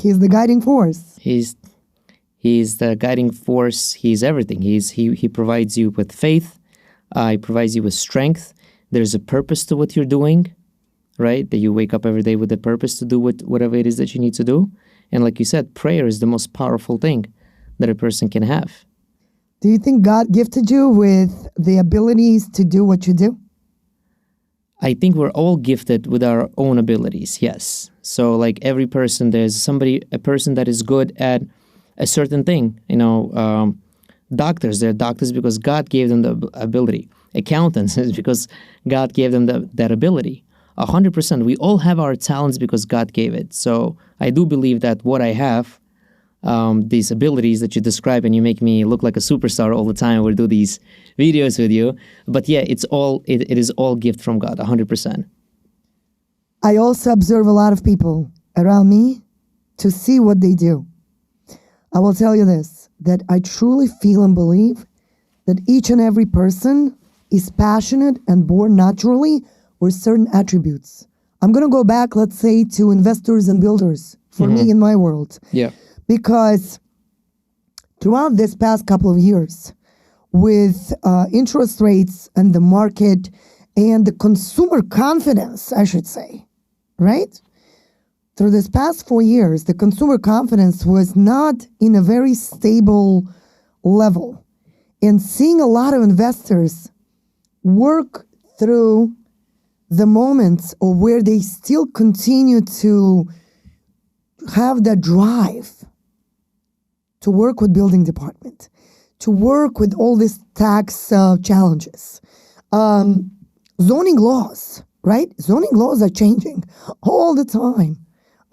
He's the guiding force. He's the guiding force. He's everything. He provides you with faith. He provides you with strength. There's a purpose to what you're doing, right? That you wake up every day with a purpose to do whatever it is that you need to do. And like you said, prayer is the most powerful thing that a person can have. Do you think God gifted you with the abilities to do what you do? I think we're all gifted with our own abilities, yes. So like every person, there's a person that is good at a certain thing. Doctors, they're doctors because God gave them the ability. Accountants is because God gave them that ability. 100%. We all have our talents because God gave it. So I do believe that what I have, these abilities that you describe, and you make me look like a superstar all the time. We'll do these videos with you. But yeah, it is all gift from God, 100%. I also observe a lot of people around me to see what they do. I will tell you this, that I truly feel and believe that each and every person is passionate and born naturally with certain attributes. I'm going to go back, let's say, to investors and builders for me in my world. Yeah. Because throughout this past couple of years, with interest rates and the market and the consumer confidence, I should say, right? Through this past 4 years, the consumer confidence was not in a very stable level. And seeing a lot of investors work through the moments of where they still continue to have that drive to work with building department, to work with all these tax challenges. Zoning laws, right? Zoning laws are changing all the time,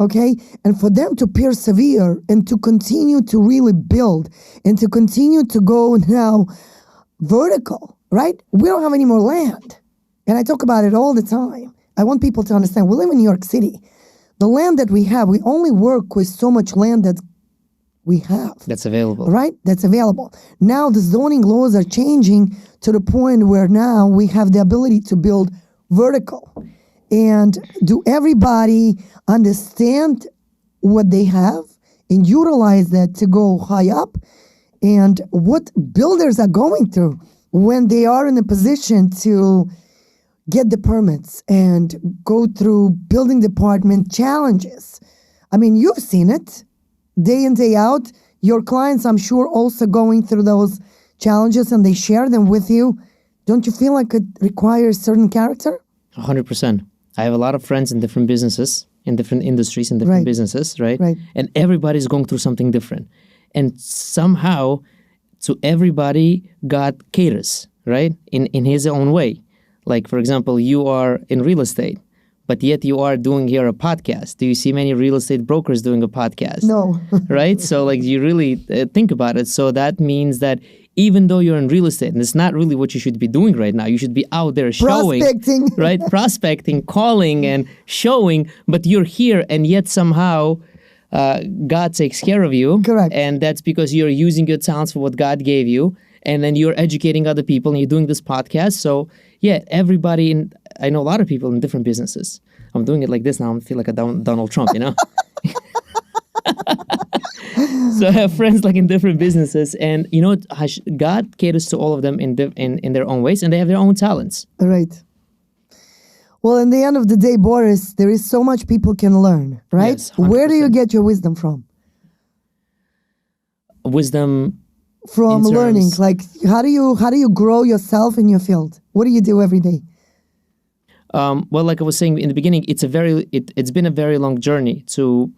okay? And for them to persevere and to continue to really build and to continue to go now vertical, right? We don't have any more land. And I talk about it all the time. I want people to understand, we live in New York City. The land that we have, we only work with so much land that we have. That's available. Right? That's available. Now the zoning laws are changing to the point where now we have the ability to build vertical. And do everybody understand what they have and utilize that to go high up? And what builders are going through when they are in a position to get the permits and go through building department challenges. I mean, you've seen it day in, day out. Your clients, I'm sure, also going through those challenges and they share them with you. Don't you feel like it requires certain character? 100%. I have a lot of friends in different businesses, in different industries, in different businesses, right? Right. And everybody's going through something different. And somehow, to everybody, God caters, right? In his own way. Like, for example, you are in real estate, but yet you are doing here a podcast. Do you see many real estate brokers doing a podcast? No. Right? So, like, you really think about it. So that means that even though you're in real estate, and it's not really what you should be doing right now, you should be out there showing. Prospecting. Right? Prospecting, calling, and showing, but you're here, and yet somehow God takes care of you. Correct. And that's because you're using your talents for what God gave you. And then you're educating other people and you're doing this podcast. So yeah, everybody, I know a lot of people in different businesses. I'm doing it like this now. I feel like a Donald Trump, you know? So I have friends like in different businesses, and you know, God caters to all of them in their own ways, and they have their own talents. Right. Well, in the end of the day, Boris, there is so much people can learn, right? Yes, 100%. Where do you get your wisdom from? Wisdom from learning. Like, how do you grow yourself in your field? What do you do every day? Well, like I was saying in the beginning, it's been a very long journey to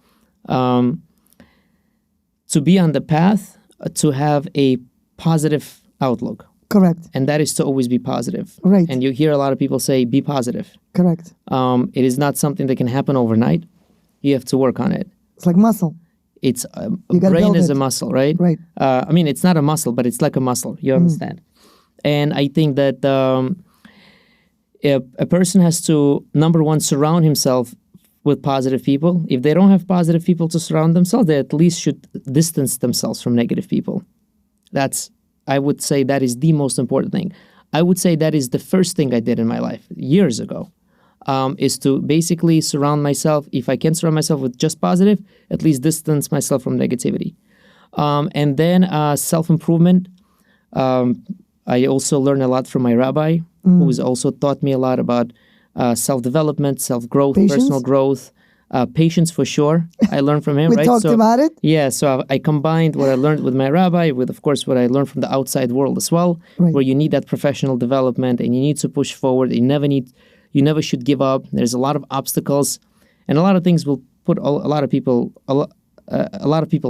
be on the path to have a positive outlook. Correct. And that is to always be positive. Right. And you hear a lot of people say, be positive. Correct. It is not something that can happen overnight. You have to work on it. It's like muscle. It's brain is a muscle, right? Right. I mean, it's not a muscle, but it's like a muscle. You understand? And I think that a person has to, number one, surround himself with positive people. If they don't have positive people to surround themselves, they at least should distance themselves from negative people. I would say that is the most important thing. I would say that is the first thing I did in my life years ago. Is to basically surround myself, if I can surround myself with just positive, at least distance myself from negativity. And then self-improvement. I also learned a lot from my rabbi, who has also taught me a lot about self-development, self-growth, Patience? personal growth, patience for sure. I learned from him, We right? talked about it. Yeah, so I combined what I learned with my rabbi with, of course, what I learned from the outside world as well, Right. where you need that professional development and you need to push forward. You never should give up. There's a lot of obstacles, and a lot of things will put a lot of people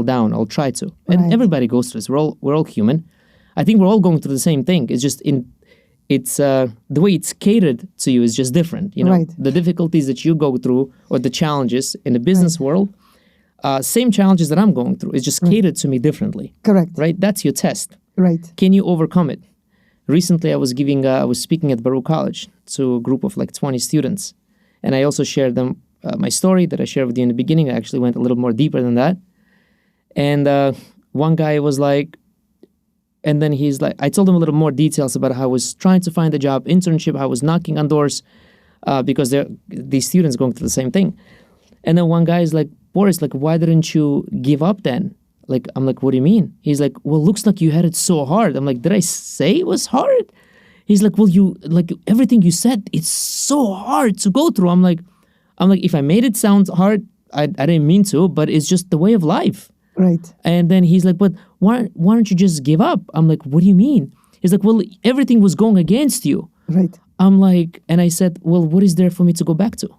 down. I'll try to, and Right. everybody goes through this. We're all human. I think we're all going through the same thing. It's just the way it's catered to you is just different. You know, Right. the difficulties that you go through or the challenges in the business world, same challenges that I'm going through. It's just catered to me differently. Correct. Right? That's your test. Right. Can you overcome it? Recently, I was speaking at Baruch College to a group of like 20 students, and I also shared them my story that I shared with you in the beginning. I actually went a little more deeper than that, and one guy was like, and then he's like, I told him a little more details about how I was trying to find a job, internship, how I was knocking on doors, because these students going through the same thing, and then one guy is like, Boris, like, why didn't you give up then? Like, I'm like, what do you mean? He's like, well, looks like you had it so hard. I'm like, did I say it was hard? He's like, well, everything you said, it's so hard to go through. I'm like, if I made it sound hard, I didn't mean to, but it's just the way of life. Right. And then he's like, but why don't you just give up? I'm like, what do you mean? He's like, well, everything was going against you. Right. I'm like, and I said, well, what is there for me to go back to?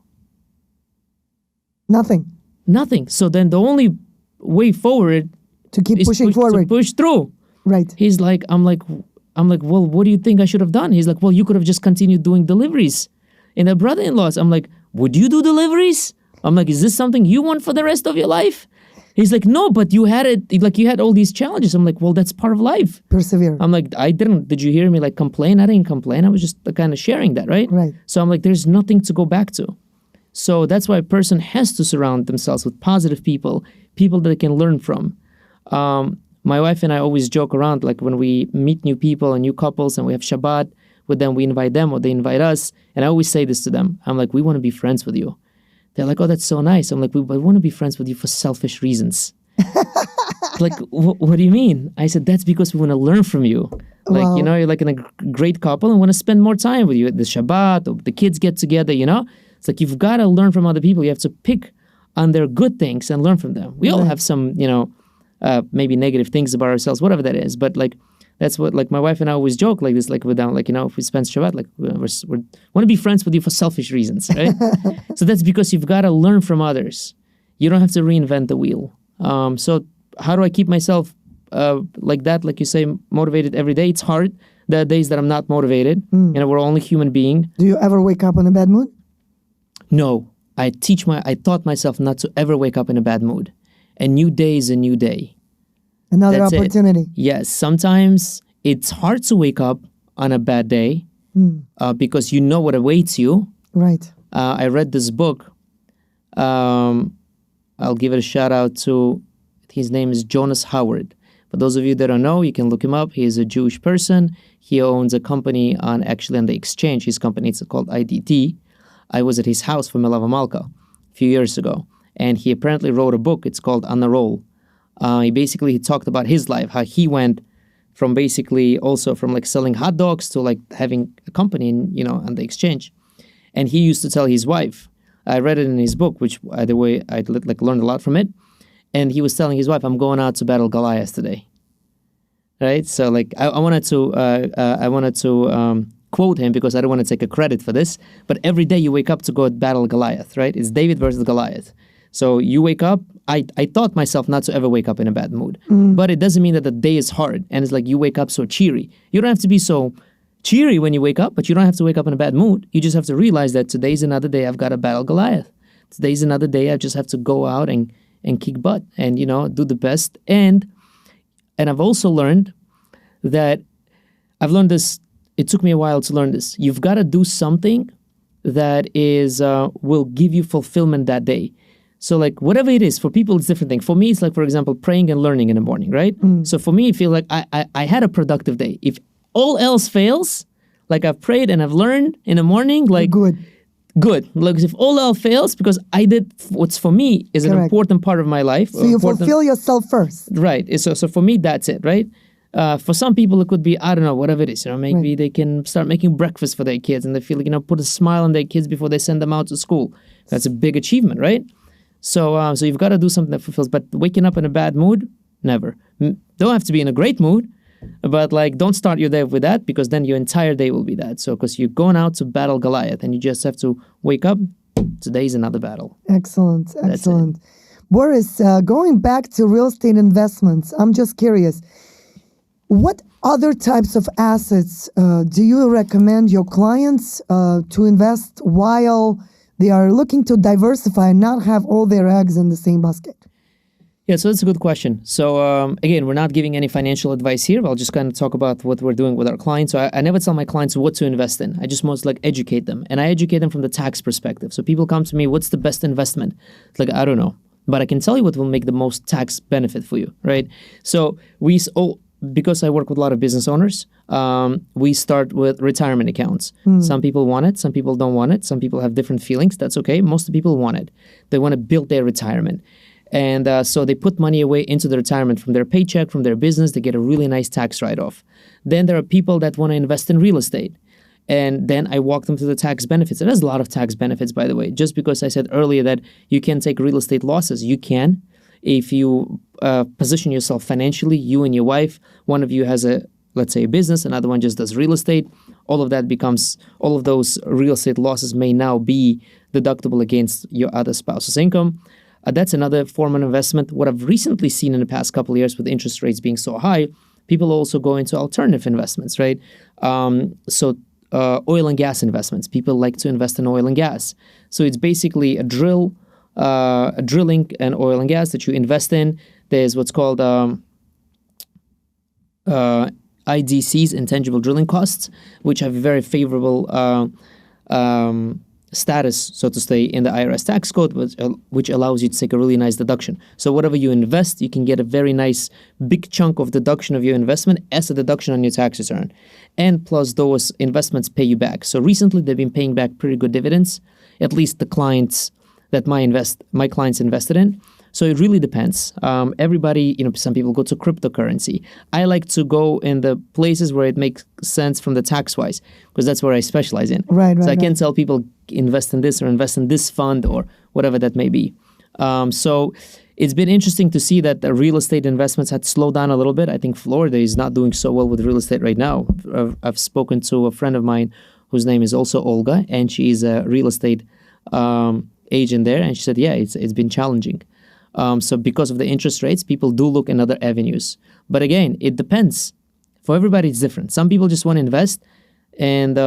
Nothing. So then the only way forward To keep is pushing to forward. push through. Right. He's like, I'm like, well, what do you think I should have done? He's like, well, you could have just continued doing deliveries in a brother-in-law's. I'm like, would you do deliveries? I'm like, is this something you want for the rest of your life? He's like, no, but you had it, like you had all these challenges. I'm like, well, that's part of life. Persevere. I'm like, did you hear me like complain? I didn't complain. I was just kind of sharing that, right? Right. So I'm like, there's nothing to go back to. So that's why a person has to surround themselves with positive people that they can learn from. My wife and I always joke around, like when we meet new people and new couples and we have Shabbat with them, we invite them or they invite us. And I always say this to them. I'm like, we want to be friends with you. They're like, oh, that's so nice. I'm like, we want to be friends with you for selfish reasons. Like, what do you mean? I said, that's because we want to learn from you. Like, Wow. you know, you're like in a great couple and want to spend more time with you at the Shabbat or the kids get together, you know? It's like, you've got to learn from other people. You have to pick on their good things and learn from them. We all Right. have some, you know, maybe negative things about ourselves, whatever that is. But like, that's what, like my wife and I always joke like this, like we're down, like, you know, if we spend Shabbat, like we want to be friends with you for selfish reasons, right? So that's because you've got to learn from others. You don't have to reinvent the wheel. So how do I keep myself like that, like you say, motivated every day? It's hard. There are days that I'm not motivated. You know, we're only human being. Do you ever wake up in a bad mood? No, I taught myself not to ever wake up in a bad mood. A new day is a new day. Another That's it. opportunity. Yes, sometimes it's hard to wake up on a bad day because you know what awaits you. Right. I read this book. I'll give it a shout out to, his name is Jonas Howard. For those of you that don't know, you can look him up. He is a Jewish person. He owns a company on the exchange. His company is called IDT. I was at his house for Melava Malka a few years ago, and he apparently wrote a book. It's called On the Roll. He talked about his life, how he went from basically also from like selling hot dogs to like having a company, you know, on the exchange. And he used to tell his wife, I read it in his book, which by the way, I like learned a lot from it. And he was telling his wife, I'm going out to battle Goliath today. Right? So like, I wanted to quote him because I don't want to take a credit for this, but every day you wake up to go battle Goliath, right? It's David versus Goliath. So you wake up, I taught myself not to ever wake up in a bad mood, but it doesn't mean that the day is hard. And it's like you wake up so cheery. You don't have to be so cheery when you wake up, but you don't have to wake up in a bad mood. You just have to realize that today's another day I've got to battle Goliath. Today's another day I just have to go out and kick butt and, you know, do the best. And I've also learned that I've learned this. It took me a while to learn this. You've got to do something that is will give you fulfillment that day. So like whatever it is, for people it's different thing. For me, it's like, for example, praying and learning in the morning, right? So for me, I feel like I had a productive day. If all else fails, like I've prayed and I've learned in the morning, like Good. Like if all else fails, because I did what's for me is an Correct. important part of my life. So you fulfill yourself first. Right. So for me, that's it, right? For some people, it could be, I don't know, whatever it is. Maybe they can start making breakfast for their kids and they feel like, put a smile on their kids before they send them out to school. That's a big achievement, right? So you've got to do something that fulfills. But waking up in a bad mood, never. Don't have to be in a great mood, but don't start your day with that, because then your entire day will be that. So because you're going out to battle Goliath and you just have to wake up, today's another battle. Excellent. Boris, going back to real estate investments, I'm just curious. What other types of assets do you recommend your clients to invest while they are looking to diversify and not have all their eggs in the same basket? Yeah, so that's a good question. So again, we're not giving any financial advice here. I'll just kind of talk about what we're doing with our clients. So I never tell my clients what to invest in. I just most educate them. And I educate them from the tax perspective. So people come to me, what's the best investment? It's I don't know. But I can tell you what will make the most tax benefit for you, right? So because I work with a lot of business owners, we start with retirement accounts. Some people want it, some people don't want it. Some people have different feelings. That's okay. Most of the people want it. They want to build their retirement. And so they put money away into the retirement from their paycheck, from their business. They get a really nice tax write-off. Then there are people that want to invest in real estate. And then I walk them through the tax benefits. It has a lot of tax benefits, by the way. Just because I said earlier that you can take real estate losses, you can. If you position yourself financially, you and your wife, one of you has let's say a business, another one just does real estate, all of those real estate losses may now be deductible against your other spouse's income. That's another form of investment. What I've recently seen in the past couple of years with interest rates being so high, people also go into alternative investments, right? So oil and gas investments. People like to invest in oil and gas. So it's basically a drilling and oil and gas that you invest in. There's what's called IDCs, intangible drilling costs, which have a very favorable status, so to say, in the IRS tax code, which allows you to take a really nice deduction. So whatever you invest, you can get a very nice big chunk of deduction of your investment as a deduction on your tax return. And plus those investments pay you back. So recently they've been paying back pretty good dividends, at least the clients that my clients invested in. So it really depends. Everybody, some people go to cryptocurrency. I like to go in the places where it makes sense from the tax-wise, because that's where I specialize in. Right. So I can't tell people invest in this or invest in this fund or whatever that may be. So it's been interesting to see that the real estate investments had slowed down a little bit. I think Florida is not doing so well with real estate right now. I've spoken to a friend of mine whose name is also Olga, and she is a real estate agent there, and she said, yeah, it's been challenging. So because of the interest rates, people do look in other avenues. But again, it depends. For everybody, it's different. Some people just want to invest, and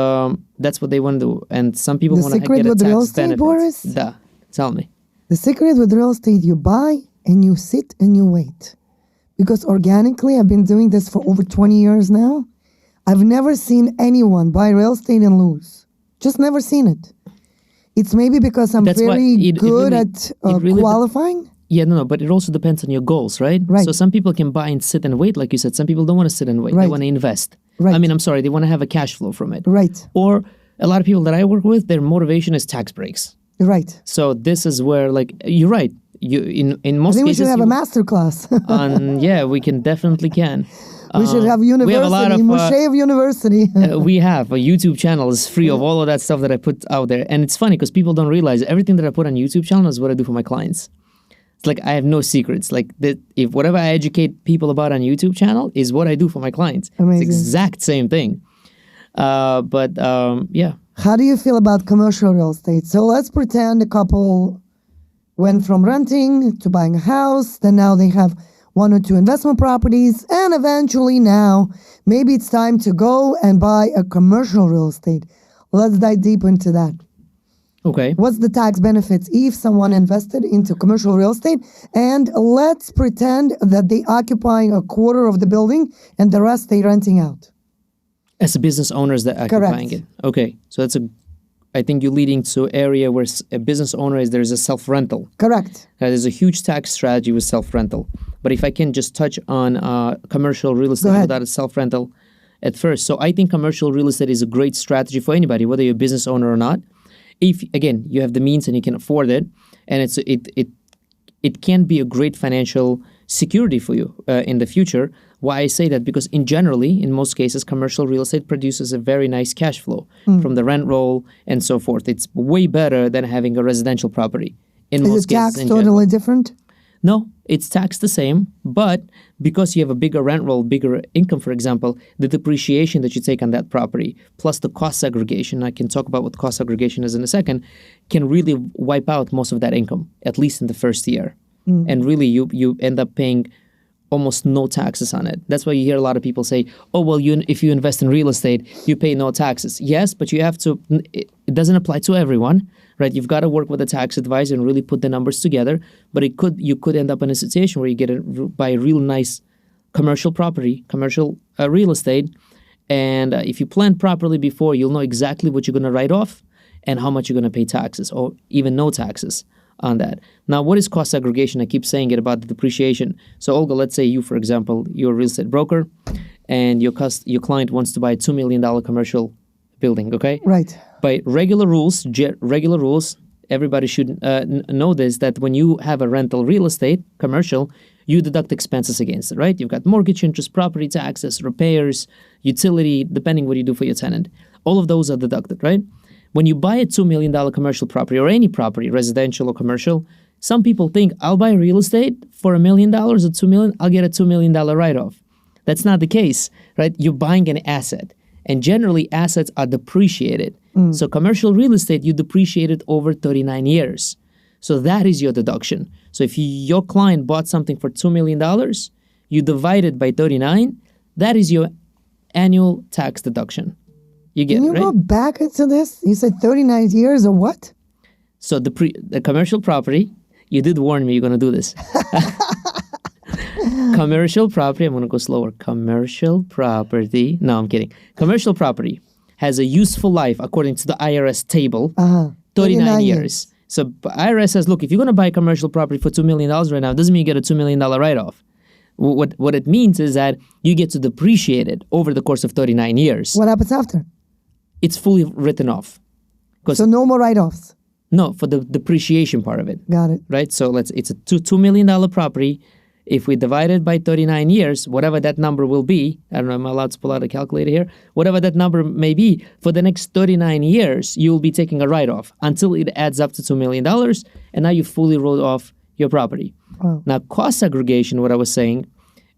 that's what they want to do. And some people want to get a tax benefit. Boris? Duh. Tell me. The secret with real estate, you buy and you sit and you wait. Because organically, I've been doing this for over 20 years now. I've never seen anyone buy real estate and lose. Just never seen it. It's maybe because I'm very good at qualifying. Yeah, no, but it also depends on your goals, right? Right. So some people can buy and sit and wait, like you said. Some people don't want to sit and wait. Right. They want to invest. Right. They want to have a cash flow from it. Right. Or a lot of people that I work with, their motivation is tax breaks. Right. So this is where, you're right. In most cases, I think we should have a master class. Yeah, we definitely can. We should have university, we have a lot of, Moshev University. We have a YouTube channel is free of all of that stuff that I put out there. And it's funny because people don't realize everything that I put on YouTube channel is what I do for my clients. It's I have no secrets. If whatever I educate people about on YouTube channel is what I do for my clients. Amazing. It's the exact same thing. Yeah. How do you feel about commercial real estate? So let's pretend a couple went from renting to buying a house. Then now they have 1 or 2 investment properties. And eventually now, maybe it's time to go and buy a commercial real estate. Let's dive deep into that. Okay. What's the tax benefits if someone invested into commercial real estate? And let's pretend that they occupying a quarter of the building and the rest they renting out. As a business owners that occupying it. Okay. So I think you're leading to an area where a business owner there's a self-rental. Correct. There's a huge tax strategy with self-rental. But if I can just touch on commercial real estate without a self-rental at first. So I think commercial real estate is a great strategy for anybody, whether you're a business owner or not. If, again, you have the means and you can afford it, and it can be a great financial security for you in the future, Why I say that? Because in most cases, commercial real estate produces a very nice cash flow from the rent roll and so forth. It's way better than having a residential property. Is it taxed totally different? No, it's taxed the same, but because you have a bigger rent roll, bigger income, for example, the depreciation that you take on that property, plus the cost segregation, I can talk about what cost segregation is in a second, can really wipe out most of that income, at least in the first year. And really, you end up paying almost no taxes on it. That's why you hear a lot of people say, oh, well, if you invest in real estate, you pay no taxes. Yes, but you have to, it doesn't apply to everyone, right? You've got to work with a tax advisor and really put the numbers together. But you could end up in a situation where you buy a real nice commercial property, commercial real estate. And if you plan properly before, you'll know exactly what you're going to write off and how much you're going to pay taxes or even no taxes on that. Now, what is cost segregation? I keep saying it about the depreciation. So, Olga, let's say you, for example, you're a real estate broker and your client wants to buy a $2 million commercial building, okay? Right. By regular rules, everybody should know this, that when you have a rental real estate, commercial, you deduct expenses against it, right? You've got mortgage interest, property taxes, repairs, utility, depending what you do for your tenant. All of those are deducted, right? When you buy a $2 million commercial property or any property, residential or commercial, some people think, I'll buy real estate for $1 million or $2 million, I'll get a $2 million write-off. That's not the case, right? You're buying an asset. And generally, assets are depreciated. So commercial real estate, you depreciate it over 39 years. So that is your deduction. So if your client bought something for $2 million, you divide it by 39, that is your annual tax deduction. You get Can you it, right? go back into this? You said 39 years or what? So the commercial property, you did warn me you're going to do this. Commercial property, I'm going to go slower. Commercial property, no, I'm kidding. Commercial property has a useful life, according to the IRS table, 39 years. So IRS says, look, if you're going to buy a commercial property for $2 million right now, it doesn't mean you get a $2 million write-off. What it means is that you get to depreciate it over the course of 39 years. What happens after? It's fully written off. So no more write-offs? No, for the depreciation part of it. Got it. Right? So it's a $2 million property. If we divide it by 39 years, whatever that number will be, I don't know, am I allowed to pull out a calculator here? Whatever that number may be, for the next 39 years, you'll be taking a write-off until it adds up to $2 million, and now you fully wrote off your property. Wow. Now, cost segregation, what I was saying,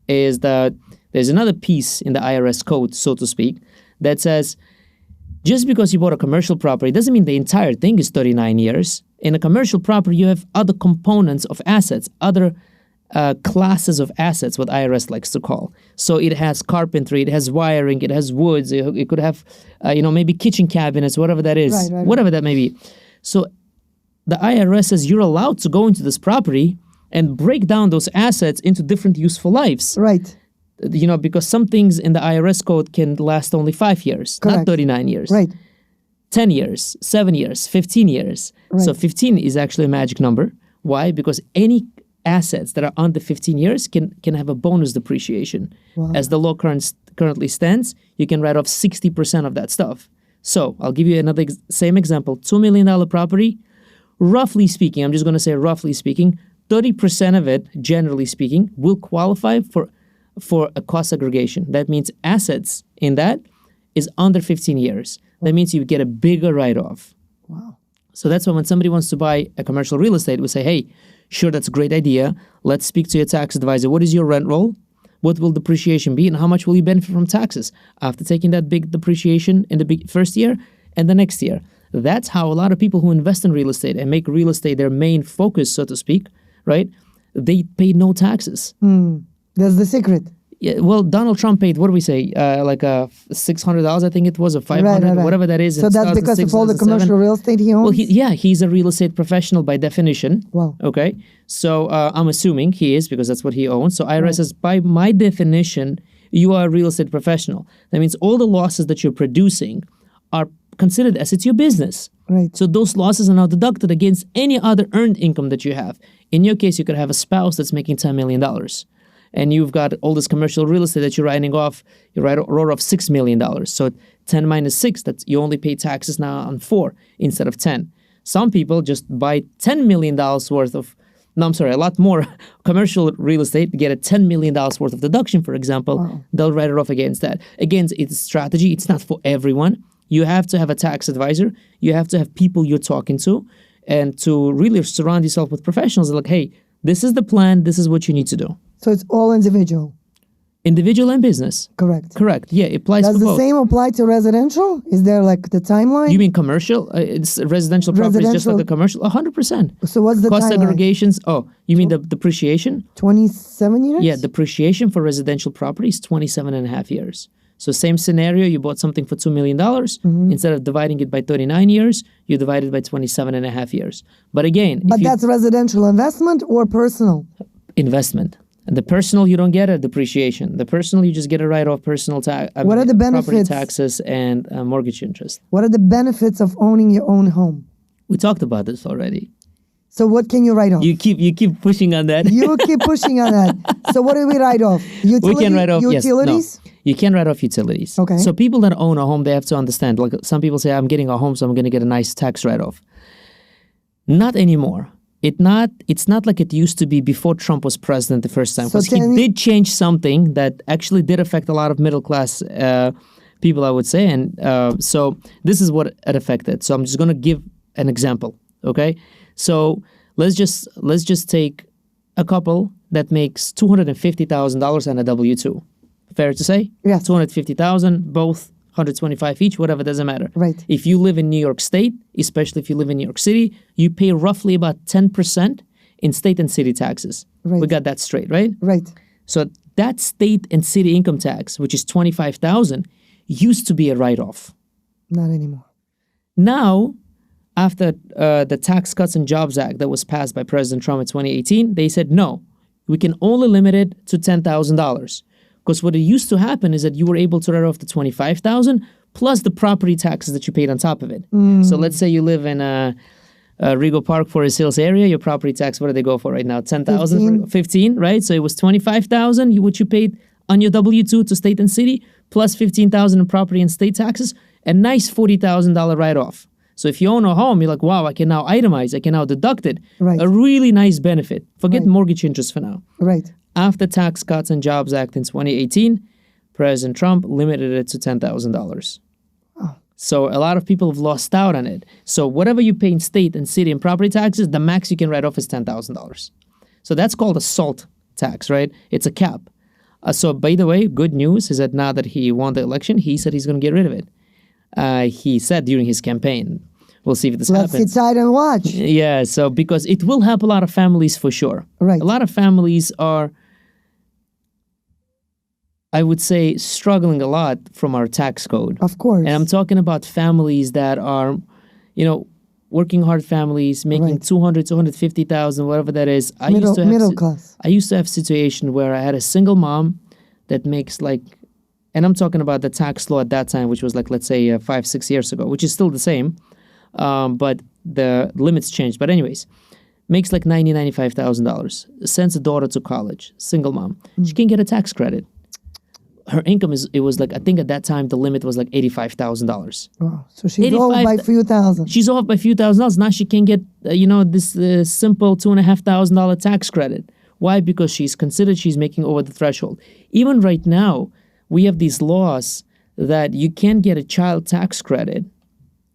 is that there's another piece in the IRS code, so to speak, that says just because you bought a commercial property doesn't mean the entire thing is 39 years. In a commercial property, you have other components of assets, other classes of assets, what IRS likes to call. So it has carpentry, it has wiring, it has woods, it could have, maybe kitchen cabinets, whatever that is, whatever that may be. So the IRS says you're allowed to go into this property and break down those assets into different useful lives. Right. Because some things in the IRS code can last only 5 years, Correct. not 39 years. Right. 10 years, 7 years, 15 years. Right. So 15 is actually a magic number. Why? Because any assets that are under 15 years can have a bonus depreciation. Wow. As the law currently stands, you can write off 60% of that stuff. So I'll give you another same example. $2 million property, roughly speaking, I'm just going to say roughly speaking, 30% of it, generally speaking, will qualify for a cost segregation. That means assets in that is under 15 years. That means you get a bigger write-off. Wow. So that's why when somebody wants to buy a commercial real estate, we say, hey, sure, that's a great idea. Let's speak to your tax advisor. What is your rent roll? What will depreciation be? And how much will you benefit from taxes after taking that big depreciation in the first year and the next year? That's how a lot of people who invest in real estate and make real estate their main focus, so to speak, right? They pay no taxes. That's the secret. Yeah, well, Donald Trump paid, what do we say, $600, I think it was, or $500, right. whatever that is. So that's because of all the commercial real estate he owns? Well, he's a real estate professional by definition. Wow. Okay, so I'm assuming he is because that's what he owns. So IRS says, by my definition, you are a real estate professional. That means all the losses that you're producing are considered as it's your business. Right. So those losses are now deducted against any other earned income that you have. In your case, you could have a spouse that's making $10 million. And you've got all this commercial real estate that you're writing off. You wrote off $6 million. So 10 minus 6, that's you only pay taxes now on 4 instead of 10. Some people just buy $10 million worth of no, I'm sorry, a lot more commercial real estate, get a $10 million worth of deduction, for example, they'll write it off against that. Again, it's a strategy. It's not for everyone. You have to have a tax advisor. You have to have people you're talking to, and to really surround yourself with professionals. Like, hey, this is the plan. This is what you need to do. So it's all individual. Individual and business. Correct. Yeah, it applies Does for the both. same apply to residential? Is there like the timeline? You mean commercial? It's residential properties just like the commercial? 100%. So what's the Cost timeline? segregations? Oh, you mean the depreciation? 27 years? Yeah, depreciation for residential properties, 27 and a half years. So same scenario, you bought something for $2 million. Instead of dividing it by 39 years, you divide it by 27 and a half years. But again... But that's residential investment or personal? Investment. And the personal, you don't get a depreciation. The personal, you just get a write-off personal tax. What are the benefits? Property taxes and mortgage interest. What are the benefits of owning your own home? We talked about this already. So what can you write off? You keep pushing on that. You keep pushing on that. So what do we write off? We can write off utilities? Yes, no. You can write off utilities. Okay. So people that own a home, they have to understand. Like some people say, I'm getting a home, so I'm going to get a nice tax write-off. Not anymore. It's not like it used to be before Trump was president the first time. Because he did change something that actually did affect a lot of middle class people, I would say. And so this is what it affected. So I'm just going to give an example. Okay. So let's just take a couple that makes $250,000 on a W-2. Fair to say? Yes. $250,000, both 125 each, whatever, doesn't matter. Right. If you live in New York State, especially if you live in New York City, you pay roughly about 10% in state and city taxes. Right. We got that straight, right? Right. So that state and city income tax, which is $25,000, used to be a write-off. Not anymore. Now, after the Tax Cuts and Jobs Act that was passed by President Trump in 2018, they said, no, we can only limit it to $10,000. Because what it used to happen is that you were able to write off the $25,000 plus the property taxes that you paid on top of it. So let's say you live in Rego Park, Forest Hills area. Your property tax, what do they go for right now? 10,000, 15, right? So it was 25,000, which you paid on your W-2 to state and city, plus 15,000 in property and state taxes, a nice $40,000 write-off. So if you own a home, you're like, wow, I can now itemize, I can now deduct it. Right. A really nice benefit. Forget mortgage interest for now. Right. After Tax Cuts and Jobs Act in 2018, President Trump limited it to $10,000. Oh. So a lot of people have lost out on it. So whatever you pay in state and city and property taxes, the max you can write off is $10,000. So that's called a SALT tax, right? It's a cap. So by the way, good news is that now that he won the election, he said he's going to get rid of it. He said during his campaign. We'll see if this happens. Let's sit tight and watch. Yeah, so because it will help a lot of families for sure. Right. A lot of families are, I would say, struggling a lot from our tax code. Of course. And I'm talking about families that are, working hard families, making $200,000, $250,000, whatever that is. Middle class. I used to have a situation where I had a single mom that makes and I'm talking about the tax law at that time, which was let's say 5-6 years ago, which is still the same, but the limits changed. But anyways, makes $90,000, $95,000, sends a daughter to college, single mom. She can get a tax credit. Her income I think at that time the limit was $85,000. Wow. So she's off by a few thousand. She's off by a few $1,000s. Now she can get this simple $2,500 tax credit. Why? Because she's making over the threshold. Even right now, we have these laws that you can get a child tax credit,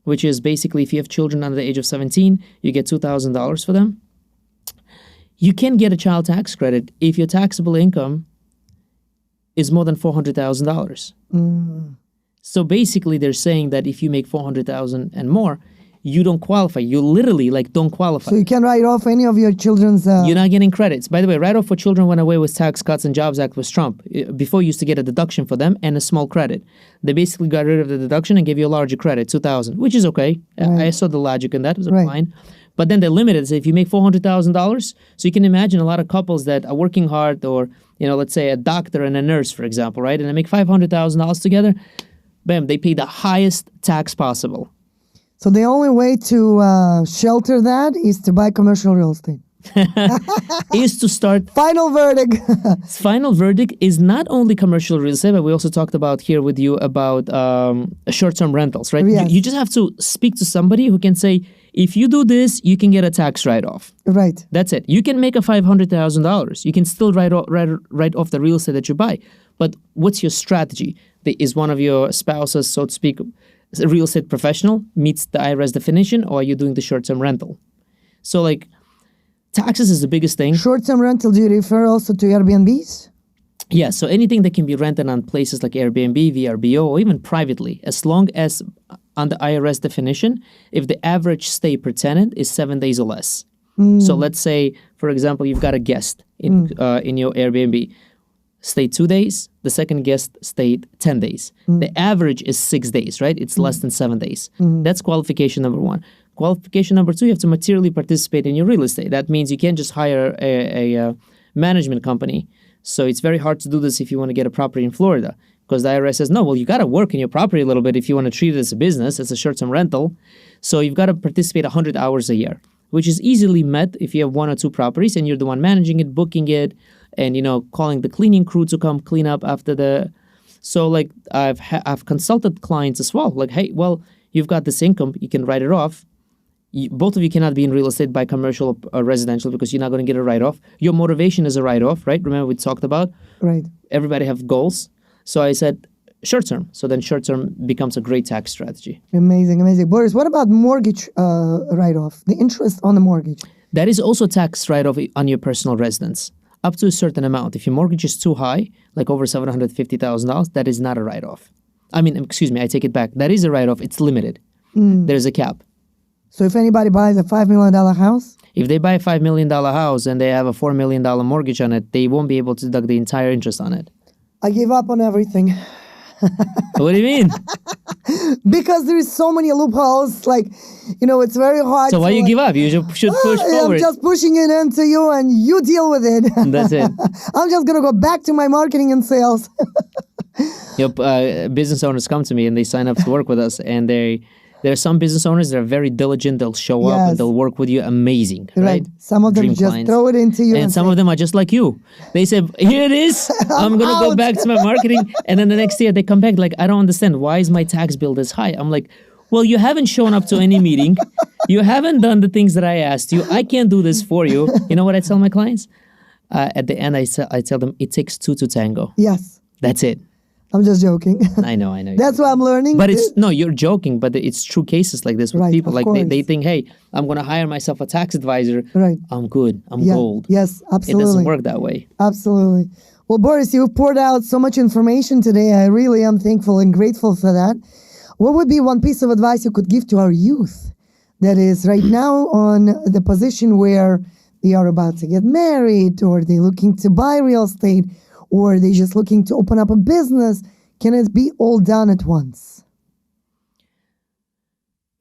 which is basically if you have children under the age of 17, you get $2,000 for them. You can get a child tax credit if your taxable income is more than $400,000. So basically, they're saying that if you make $400,000 and more, you don't qualify. You literally don't qualify. So you can write off any of your children's... You're not getting credits. By the way, write-off for children went away with Tax Cuts and Jobs Act with Trump. Before, you used to get a deduction for them and a small credit. They basically got rid of the deduction and gave you a larger credit, $2,000, which is okay. Right. I saw the logic in that. It was fine. But then they limited it. So if you make $400,000, so you can imagine a lot of couples that are working hard or, let's say a doctor and a nurse, for example, right? And they make $500,000 together. Bam, they pay the highest tax possible. So the only way to shelter that is to buy commercial real estate. is to start. Final verdict. Final verdict is not only commercial real estate, but we also talked about here with you about short-term rentals, right? Yes. You just have to speak to somebody who can say, if you do this, you can get a tax write-off. Right. That's it. You can make a $500,000. You can still write off the real estate that you buy. But what's your strategy? Is one of your spouses, so to speak, a real estate professional, meets the IRS definition, or are you doing the short-term rental? So like, taxes is the biggest thing. Short-term rental, do you refer also to Airbnbs? Yeah, so anything that can be rented on places like Airbnb, VRBO, or even privately, as long as on the IRS definition, if the average stay per tenant is 7 days or less. So let's say, for example, you've got a guest in your Airbnb. Stayed 2 days, the second guest stayed 10 days. The average is 6 days, right? It's less than 7 days. That's qualification number one. Qualification number two, you have to materially participate in your real estate. That means you can't just hire a management company. So it's very hard to do this if you want to get a property in Florida, because the IRS says, no, well, you got to work in your property a little bit if you want to treat it as a business, as a short-term rental. So you've got to participate 100 hours a year, which is easily met if you have 1 or 2 properties and you're the one managing it, booking it, and, calling the cleaning crew to come clean up after the... So, like, I've consulted clients as well. Like, hey, well, you've got this income, you can write it off. Both of you cannot be in real estate by commercial or residential because you're not going to get a write-off. Your motivation is a write-off, right? Remember we talked about? Right. Everybody have goals. So I said short-term. So then short-term becomes a great tax strategy. Amazing, amazing. Boris, what about mortgage write-off, the interest on the mortgage? That is also tax write-off on your personal residence, up to a certain amount. If your mortgage is too high, like over $750,000, that is not a write-off. I take it back. That is a write-off. It's limited. There's a cap. So if anybody buys a $5 million house? If they buy a $5 million house and they have a $4 million mortgage on it, they won't be able to deduct the entire interest on it. I gave up on everything. What do you mean? Because there is so many loopholes, it's very hard. So why you give up? You should push forward. I'm just pushing it into you and you deal with it. That's it. I'm just going to go back to my marketing and sales. Business owners come to me and they sign up to work with us, and there are some business owners that are very diligent. They'll show up and they'll work with you. Amazing, right? Some of them Dream just clients. throw it into you. And some of them are just like you. They say, here it is. I'm going to go back to my marketing. And then the next year they come back like, I don't understand. Why is my tax bill this high? I'm like, well, you haven't shown up to any meeting. You haven't done the things that I asked you. I can't do this for you. You know what I tell my clients? At the end, I tell them it takes 2 to tango. Yes. That's it. I'm just joking. I know. That's what I'm learning. But you're joking, but it's true cases like this with people. Like they think, hey, I'm going to hire myself a tax advisor. Right. I'm good. I'm gold. Yes, absolutely. It doesn't work that way. Absolutely. Well, Boris, you've poured out so much information today. I really am thankful and grateful for that. What would be one piece of advice you could give to our youth that is right now on the position where they are about to get married, or they're looking to buy real estate, or they're just looking to open up a business? Can it be all done at once?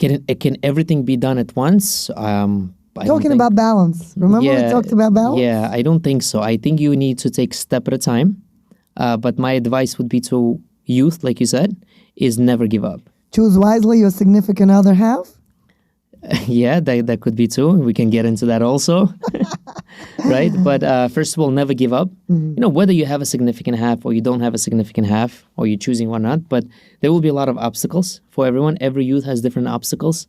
Can everything be done at once? Talking about balance. Remember we talked about balance? Yeah, I don't think so. I think you need to take step at a time. But my advice would be to youth, like you said, is never give up. Choose wisely your significant other half? Yeah, that could be too. We can get into that also, right? But first of all, never give up. Whether you have a significant half or you don't have a significant half, or you're choosing one not, but there will be a lot of obstacles for everyone. Every youth has different obstacles.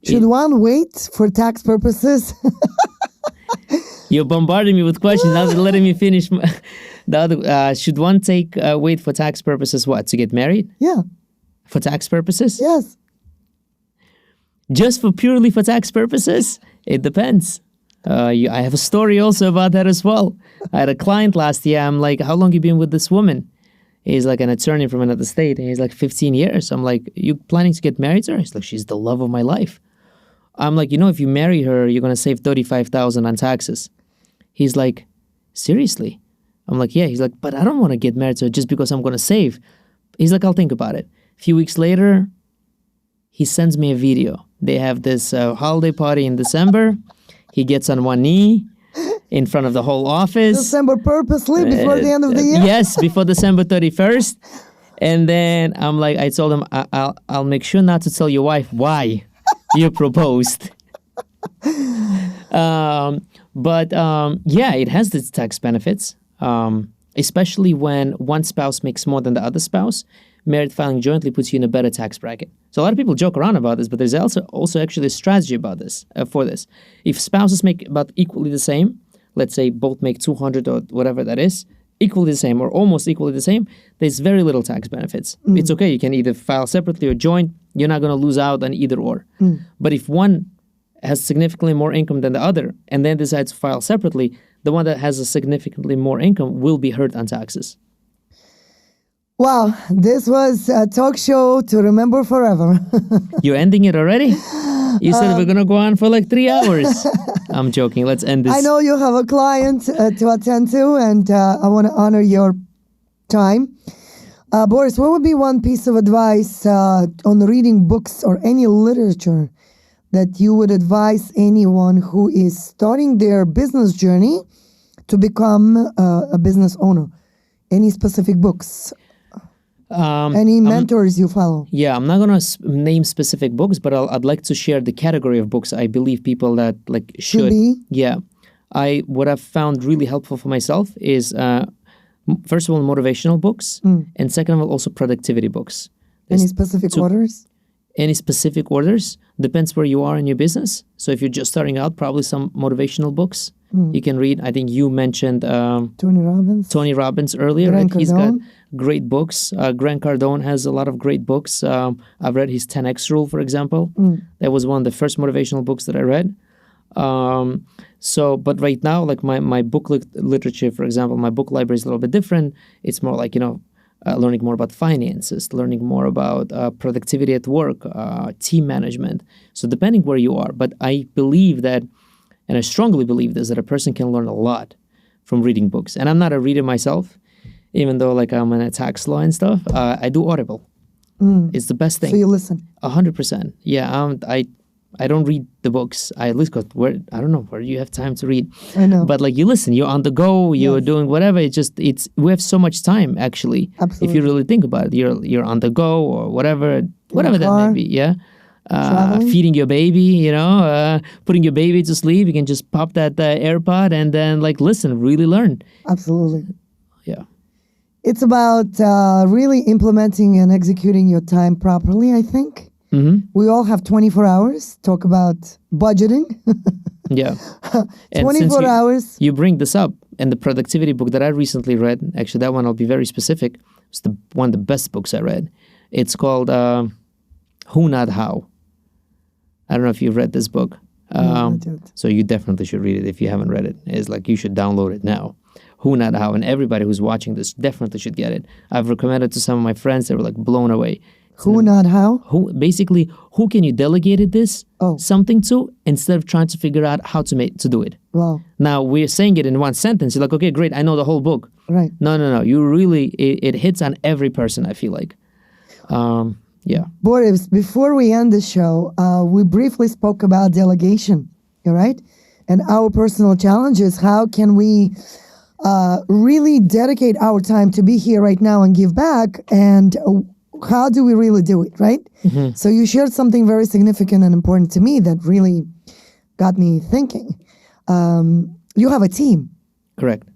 Should one wait for tax purposes? You're bombarding me with questions. Now letting me finish. Should one wait for tax purposes? What, to get married? Yeah. For tax purposes? Yes. Just purely for tax purposes? It depends. I have a story also about that as well. I had a client last year. I'm like, how long you been with this woman? He's like an attorney from another state. And he's like, 15 years. I'm like, you planning to get married to her? He's like, she's the love of my life. I'm like, if you marry her, you're going to save $35,000 on taxes. He's like, seriously? I'm like, yeah. He's like, but I don't want to get married to her just because I'm going to save. He's like, I'll think about it. A few weeks later, he sends me a video. They have this holiday party in December. He gets on one knee in front of the whole office. December purposely before the end of the year? Yes, before December 31st. And then I'm like, I told him, I'll make sure not to tell your wife why you proposed. But it has its tax benefits, especially when one spouse makes more than the other spouse. Merit filing jointly puts you in a better tax bracket. So a lot of people joke around about this, but there's also actually a strategy about this for this. If spouses make about equally the same, let's say both make 200 or whatever that is, equally the same or almost equally the same, there's very little tax benefits. It's okay. You can either file separately or joint. You're not going to lose out on either or. But if one has significantly more income than the other and then decides to file separately, the one that has a significantly more income will be hurt on taxes. Wow, this was a talk show to remember forever. You're ending it already? You said we're going to go on for like 3 hours. I'm joking. Let's end this. I know you have a client to attend to, and I want to honor your time. Boris, what would be one piece of advice on reading books or any literature that you would advise anyone who is starting their business journey to become a business owner? Any specific books? Any mentors you follow? Yeah, I'm not going to name specific books, but I'd like to share the category of books I believe people that should. be? Yeah. What I've found really helpful for myself is, first of all, motivational books, and second of all, also productivity books. Any specific orders? Any specific orders? Depends where you are in your business. So if you're just starting out, probably some motivational books you can read. I think you mentioned Tony Robbins earlier. Grant He's got Cardone. great books. Grant Cardone has a lot of great books. I've read his 10X Rule, for example. That was one of the first motivational books that I read. But right now, like my book literature, for example, my book library is a little bit different. It's more like, learning more about finances, learning more about productivity at work, team management. So depending where you are. But I believe that, and I strongly believe this, that a person can learn a lot from reading books. And I'm not a reader myself, even though I'm in a tax law and stuff. I do Audible. It's the best thing. So you listen? 100%. Yeah, I don't read the books. I listen because I don't know where you have time to read. I know. But you listen, you're on the go, you're doing whatever. We have so much time actually. Absolutely. If you really think about it, you're on the go or whatever that may be. Yeah. Feeding your baby, putting your baby to sleep. You can just pop that AirPod and then listen, really learn. Absolutely. Yeah. It's about really implementing and executing your time properly, I think. We all have 24 hours. Talk about budgeting. Yeah. 24 hours. You bring this up, and the productivity book that I recently read, actually that one I'll be very specific, it's one of the best books I read. It's called Who Not How. I don't know if you've read this book. No, I don't. So you definitely should read it if you haven't read it. It's you should download it now. Who Not How. And everybody who's watching this definitely should get it. I've recommended it to some of my friends. They were blown away. Who not how? Who can you delegate this something to instead of trying to figure out how to do it? Wow. Now we're saying it in one sentence. You're okay, great, I know the whole book. Right. No. You really, it hits on every person, I feel like. Yeah. Boris, before we end the show, we briefly spoke about delegation, all right? And our personal challenges. How can we really dedicate our time to be here right now and give back? And how do we really do it, right? So you shared something very significant and important to me that really got me thinking. You have a team. Correct.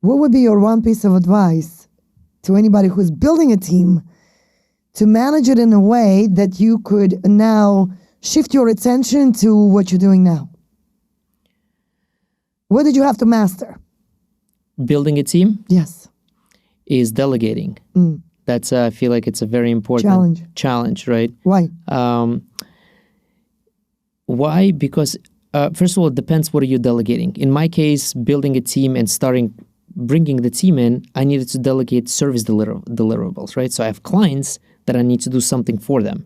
What would be your one piece of advice to anybody who's building a team to manage it in a way that you could now shift your attention to what you're doing now? What did you have to master? Building a team? Yes. Is delegating. That's I feel like it's a very important challenge, right? Why? Why? Because first of all, it depends what are you delegating. In my case, building a team and bringing the team in, I needed to delegate service deliverables, right? So I have clients that I need to do something for them.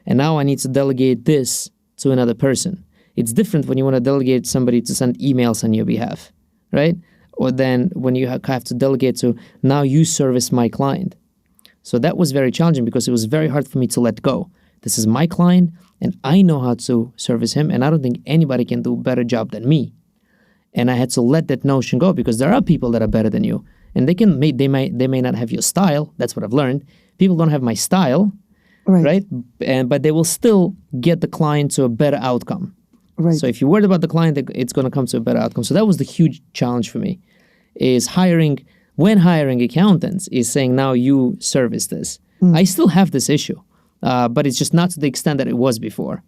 And now I need to delegate this to another person. It's different when you want to delegate somebody to send emails on your behalf, right? Or then when you have to delegate to, now you service my client. So that was very challenging because it was very hard for me to let go. This is my client and I know how to service him, and I don't think anybody can do a better job than me. And I had to let that notion go because there are people that are better than you. And they may not have your style. That's what I've learned. People don't have my style, right? But they will still get the client to a better outcome. Right. So if you're worried about the client, it's going to come to a better outcome. So that was the huge challenge for me, is hiring accountants, is saying, now you service this. I still have this issue, but it's just not to the extent that it was before.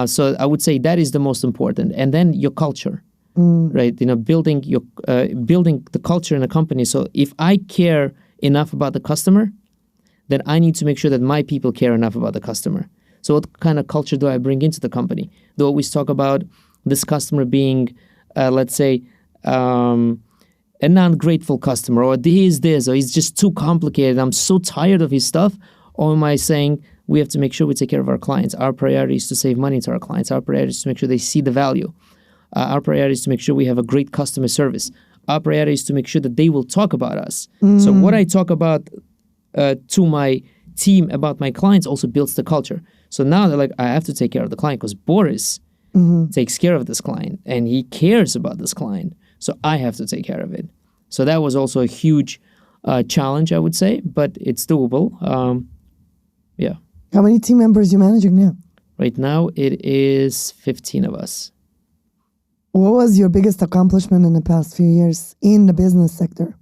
So I would say that is the most important. And then your culture, right? Building the culture in a company. So if I care enough about the customer, then I need to make sure that my people care enough about the customer. So what kind of culture do I bring into the company? Do I always talk about this customer being, let's say, a non-grateful customer, or he is this, or he's just too complicated, I'm so tired of his stuff? Or am I saying we have to make sure we take care of our clients? Our priority is to save money to our clients. Our priority is to make sure they see the value. Our priority is to make sure we have a great customer service. Our priority is to make sure that they will talk about us. So what I talk about to my team about my clients also builds the culture. So now they're like, I have to take care of the client because Boris takes care of this client and he cares about this client. So I have to take care of it. So that was also a huge challenge, I would say, but it's doable. Yeah. How many team members are you managing now? Right now, it is 15 of us. What was your biggest accomplishment in the past few years in the business sector?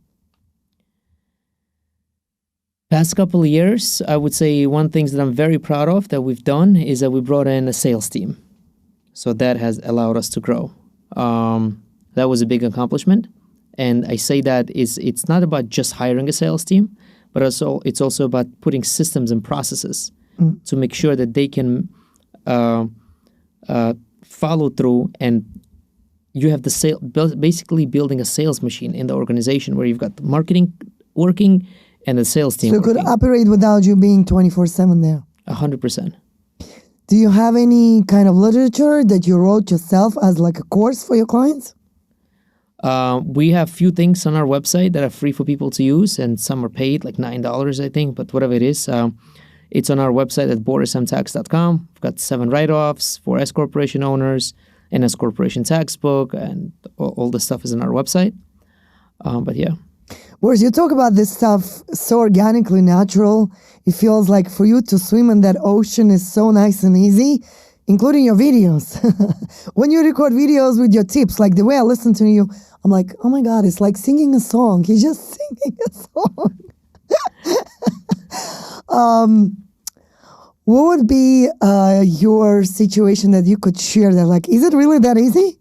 Past couple of years, I would say one thing that I'm very proud of that we've done is that we brought in a sales team. So that has allowed us to grow. That was a big accomplishment. And I say that it's not about just hiring a sales team, but it's also about putting systems and processes to make sure that they can follow through, and you have basically building a sales machine in the organization where you've got the marketing working and the sales team. So you could operate without you being 24/7 there. 100%. Do you have any kind of literature that you wrote yourself as like a course for your clients? We have few things on our website that are free for people to use, and some are paid, like $9, I think, but whatever it is. It's on our website at borismtax.com. We've got 7 write-offs for S-Corporation owners, an S-Corporation tax book, and all the stuff is on our website. But yeah. Boris, you talk about this stuff so organically natural. It feels like for you to swim in that ocean is so nice and easy, including your videos. When you record videos with your tips, like the way I listen to you, I'm like, oh my God, it's like singing a song. He's just singing a song. What would be your situation that you could share that? Like, is it really that easy?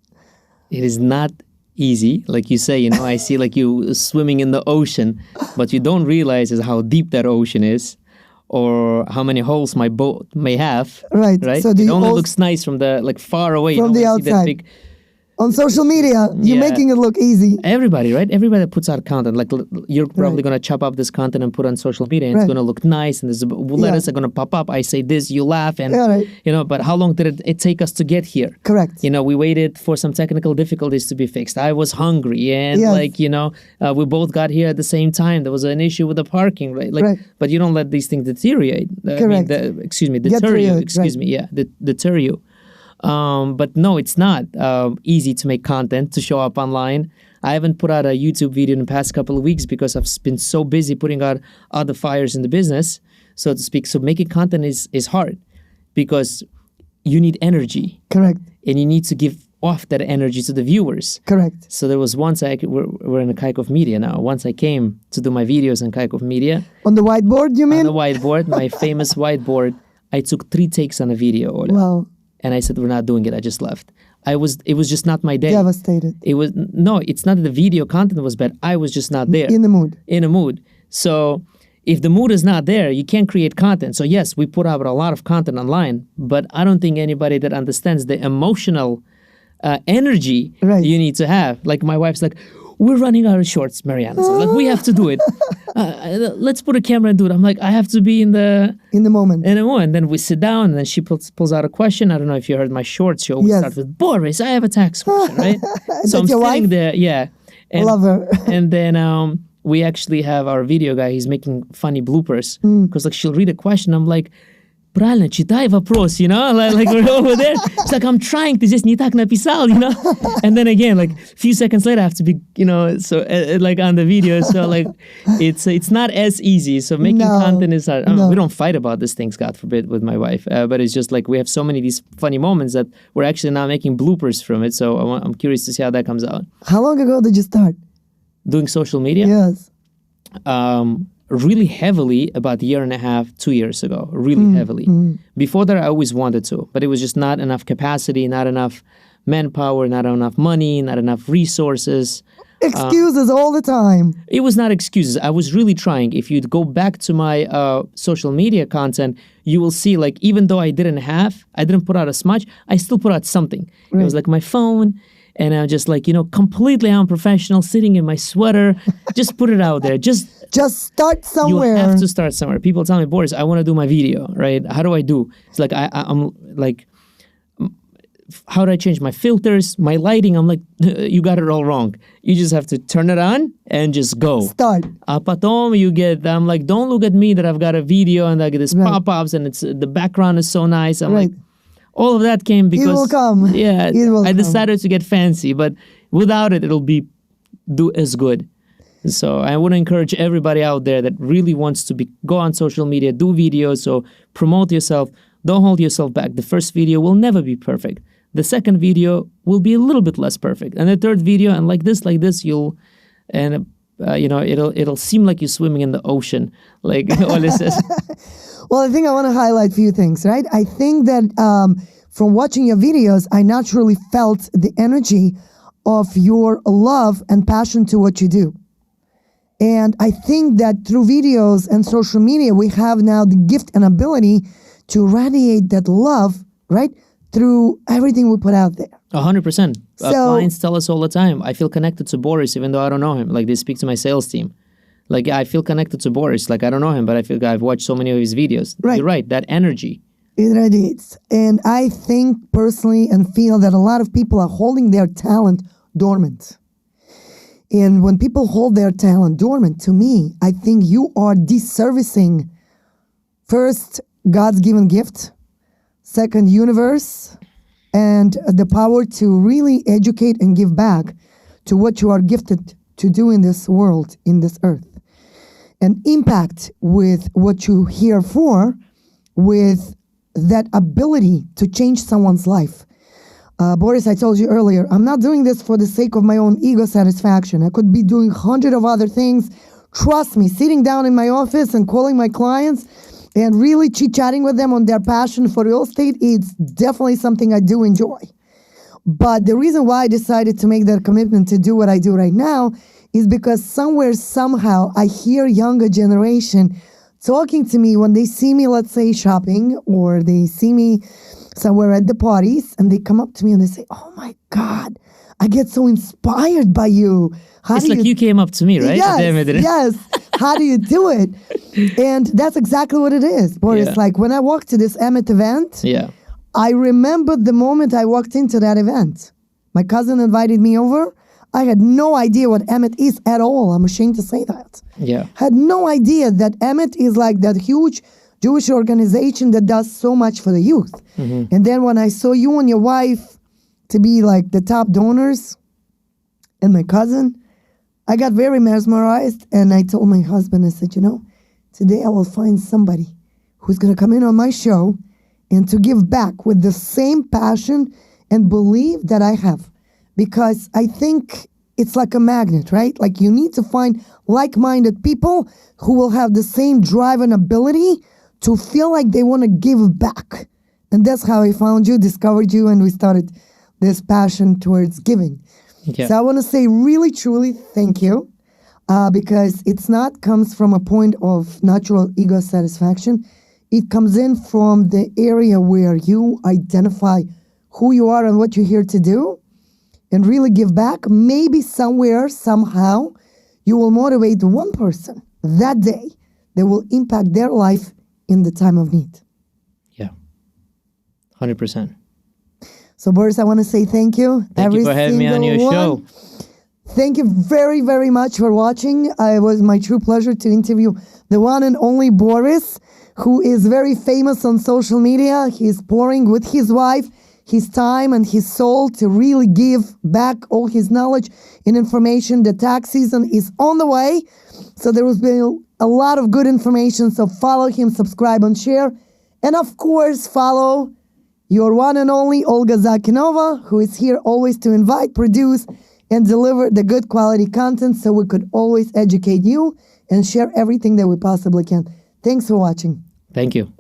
It is not easy. Like you say, I see like you swimming in the ocean, but you don't realize is how deep that ocean is, or how many holes my boat may have. Right. So it only looks nice from the far away. From the outside. On social media, you're making it look easy. Everybody, right? Everybody that puts out content, like you're probably going to chop up this content and put on social media, and it's going to look nice, and there's letters are going to pop up. I say this, you laugh, and but how long did it take us to get here? Correct. We waited for some technical difficulties to be fixed. I was hungry, and we both got here at the same time. There was an issue with the parking, right? But you don't let these things deteriorate. Correct. Deter you. Deter you. But no, it's not easy to make content to show up online. I haven't put out a YouTube video in the past couple of weeks because I've been so busy putting out other fires in the business, so to speak. So making content is hard because you need energy. Correct. And you need to give off that energy to the viewers. Correct. So there was once we're in a Kaikov Media now. Once I came to do my videos on Kaikov Media. On the whiteboard, you mean? On the whiteboard, my famous whiteboard. I took 3 takes on a video. Olga. Wow. And I said, we're not doing it. I just left. It was just not my day. Devastated. It's not that the video content was bad. I was just not there. In the mood. In a mood. So if the mood is not there, you can't create content. So yes, we put out a lot of content online, but I don't think anybody that understands the emotional energy you need to have. Like my wife's like, we're running out of shorts, Mariana. So like, we have to do it. Let's put a camera and do it. I'm like, I have to be in the moment. And then we sit down, and then she pulls out a question. I don't know if you heard my shorts. She always starts with, Boris, I have a tax question, right? So I'm sitting there, and, love her. And then we actually have our video guy. He's making funny bloopers because she'll read a question. I'm like, правильно, читай вопрос, like we're over there. It's like, I'm trying, ты здесь не так написал, And then again, like a few seconds later, I have to be, so like on the video. So like, it's not as easy. So making content is hard. We don't fight about these things, God forbid, with my wife. But it's just like, we have so many of these funny moments that we're actually now making bloopers from it. So I'm curious to see how that comes out. How long ago did you start? Doing social media? Yes. Really heavily about a year and a half, 2 years ago, really heavily. Before that, I always wanted to, but it was just not enough capacity, not enough manpower, not enough money, not enough resources. Excuses all the time. It was not excuses. I was really trying. If you'd go back to my social media content, you will see, like, even though I didn't put out as much, I still put out something. Right. It was like my phone, and I'm just like, completely unprofessional, sitting in my sweater. Just put it out there. Just start somewhere. You have to start somewhere. People tell me, Boris, I want to do my video, right? How do I do? It's like, I'm like, how do I change my filters, my lighting? I'm like, you got it all wrong. You just have to turn it on and just go. Start. Potom I'm like, don't look at me that I've got a video and I get this pop-ups and the background is so nice. I'm like, all of that came because... It will come. Yeah, I decided to get fancy, but without it, it'll do as good. So I want to encourage everybody out there that really wants to go on social media, do videos, so promote yourself. Don't hold yourself back. The first video will never be perfect. The second video will be a little bit less perfect. And the third video, and like this, it'll seem like you're swimming in the ocean, like Olga says. Well, I think I want to highlight a few things, right? I think that from watching your videos, I naturally felt the energy of your love and passion to what you do. And I think that through videos and social media, we have now the gift and ability to radiate that love, right, through everything we put out there. 100%. Clients tell us all the time, I feel connected to Boris even though I don't know him. Like, they speak to my sales team. Like, I feel connected to Boris. Like, I don't know him, but I feel I've watched so many of his videos. Right. You're right, that energy. It radiates. And I think personally and feel that a lot of people are holding their talent dormant. And when people hold their talent dormant, to me, I think you are disservicing, first, God's given gift, second, universe, and the power to really educate and give back to what you are gifted to do in this world, in this earth. And impact with what you're here for, with that ability to change someone's life. Boris, I told you earlier, I'm not doing this for the sake of my own ego satisfaction. I could be doing 100 of other things. Trust me, sitting down in my office and calling my clients and really chit-chatting with them on their passion for real estate, it's definitely something I do enjoy. But the reason why I decided to make that commitment to do what I do right now is because somewhere, somehow, I hear younger generation talking to me when they see me, let's say, shopping, or they see me somewhere at the parties, and they come up to me and they say, oh my God, I get so inspired by you. It's like you came up to me, right? Yes. How do you do it? And that's exactly what it is, Boris. Yeah. Like, when I walked to this Emmett event, I remember the moment I walked into that event. My cousin invited me over. I had no idea what Emmett is at all. I'm ashamed to say that. Yeah. Had no idea that Emmett is like that huge Jewish organization that does so much for the youth. Mm-hmm. And then when I saw you and your wife to be like the top donors, and my cousin, I got very mesmerized, and I told my husband, I said, today I will find somebody who's going to come in on my show and to give back with the same passion and belief that I have. Because I think it's like a magnet, right? Like, you need to find like-minded people who will have the same drive and ability to feel like they want to give back. And that's how I found you, discovered you, and we started this passion towards giving. Yeah. So I want to say really, truly thank you, because it's not comes from a point of natural ego satisfaction. It comes in from the area where you identify who you are and what you're here to do and really give back. Maybe somewhere, somehow, you will motivate one person that day that will impact their life in the time of need. Yeah, 100%. So, Boris, I want to say thank you. Thank you for having me on your show. Thank you very, very much for watching. It was my true pleasure to interview the one and only Boris, who is very famous on social media. He's pouring with his wife his time and his soul to really give back all his knowledge and information. The tax season is on the way, so there will be a lot of good information. So follow him, subscribe and share. And of course, follow your one and only Olga Zakinova, who is here always to invite, produce, and deliver the good quality content so we could always educate you and share everything that we possibly can. Thanks for watching. Thank you.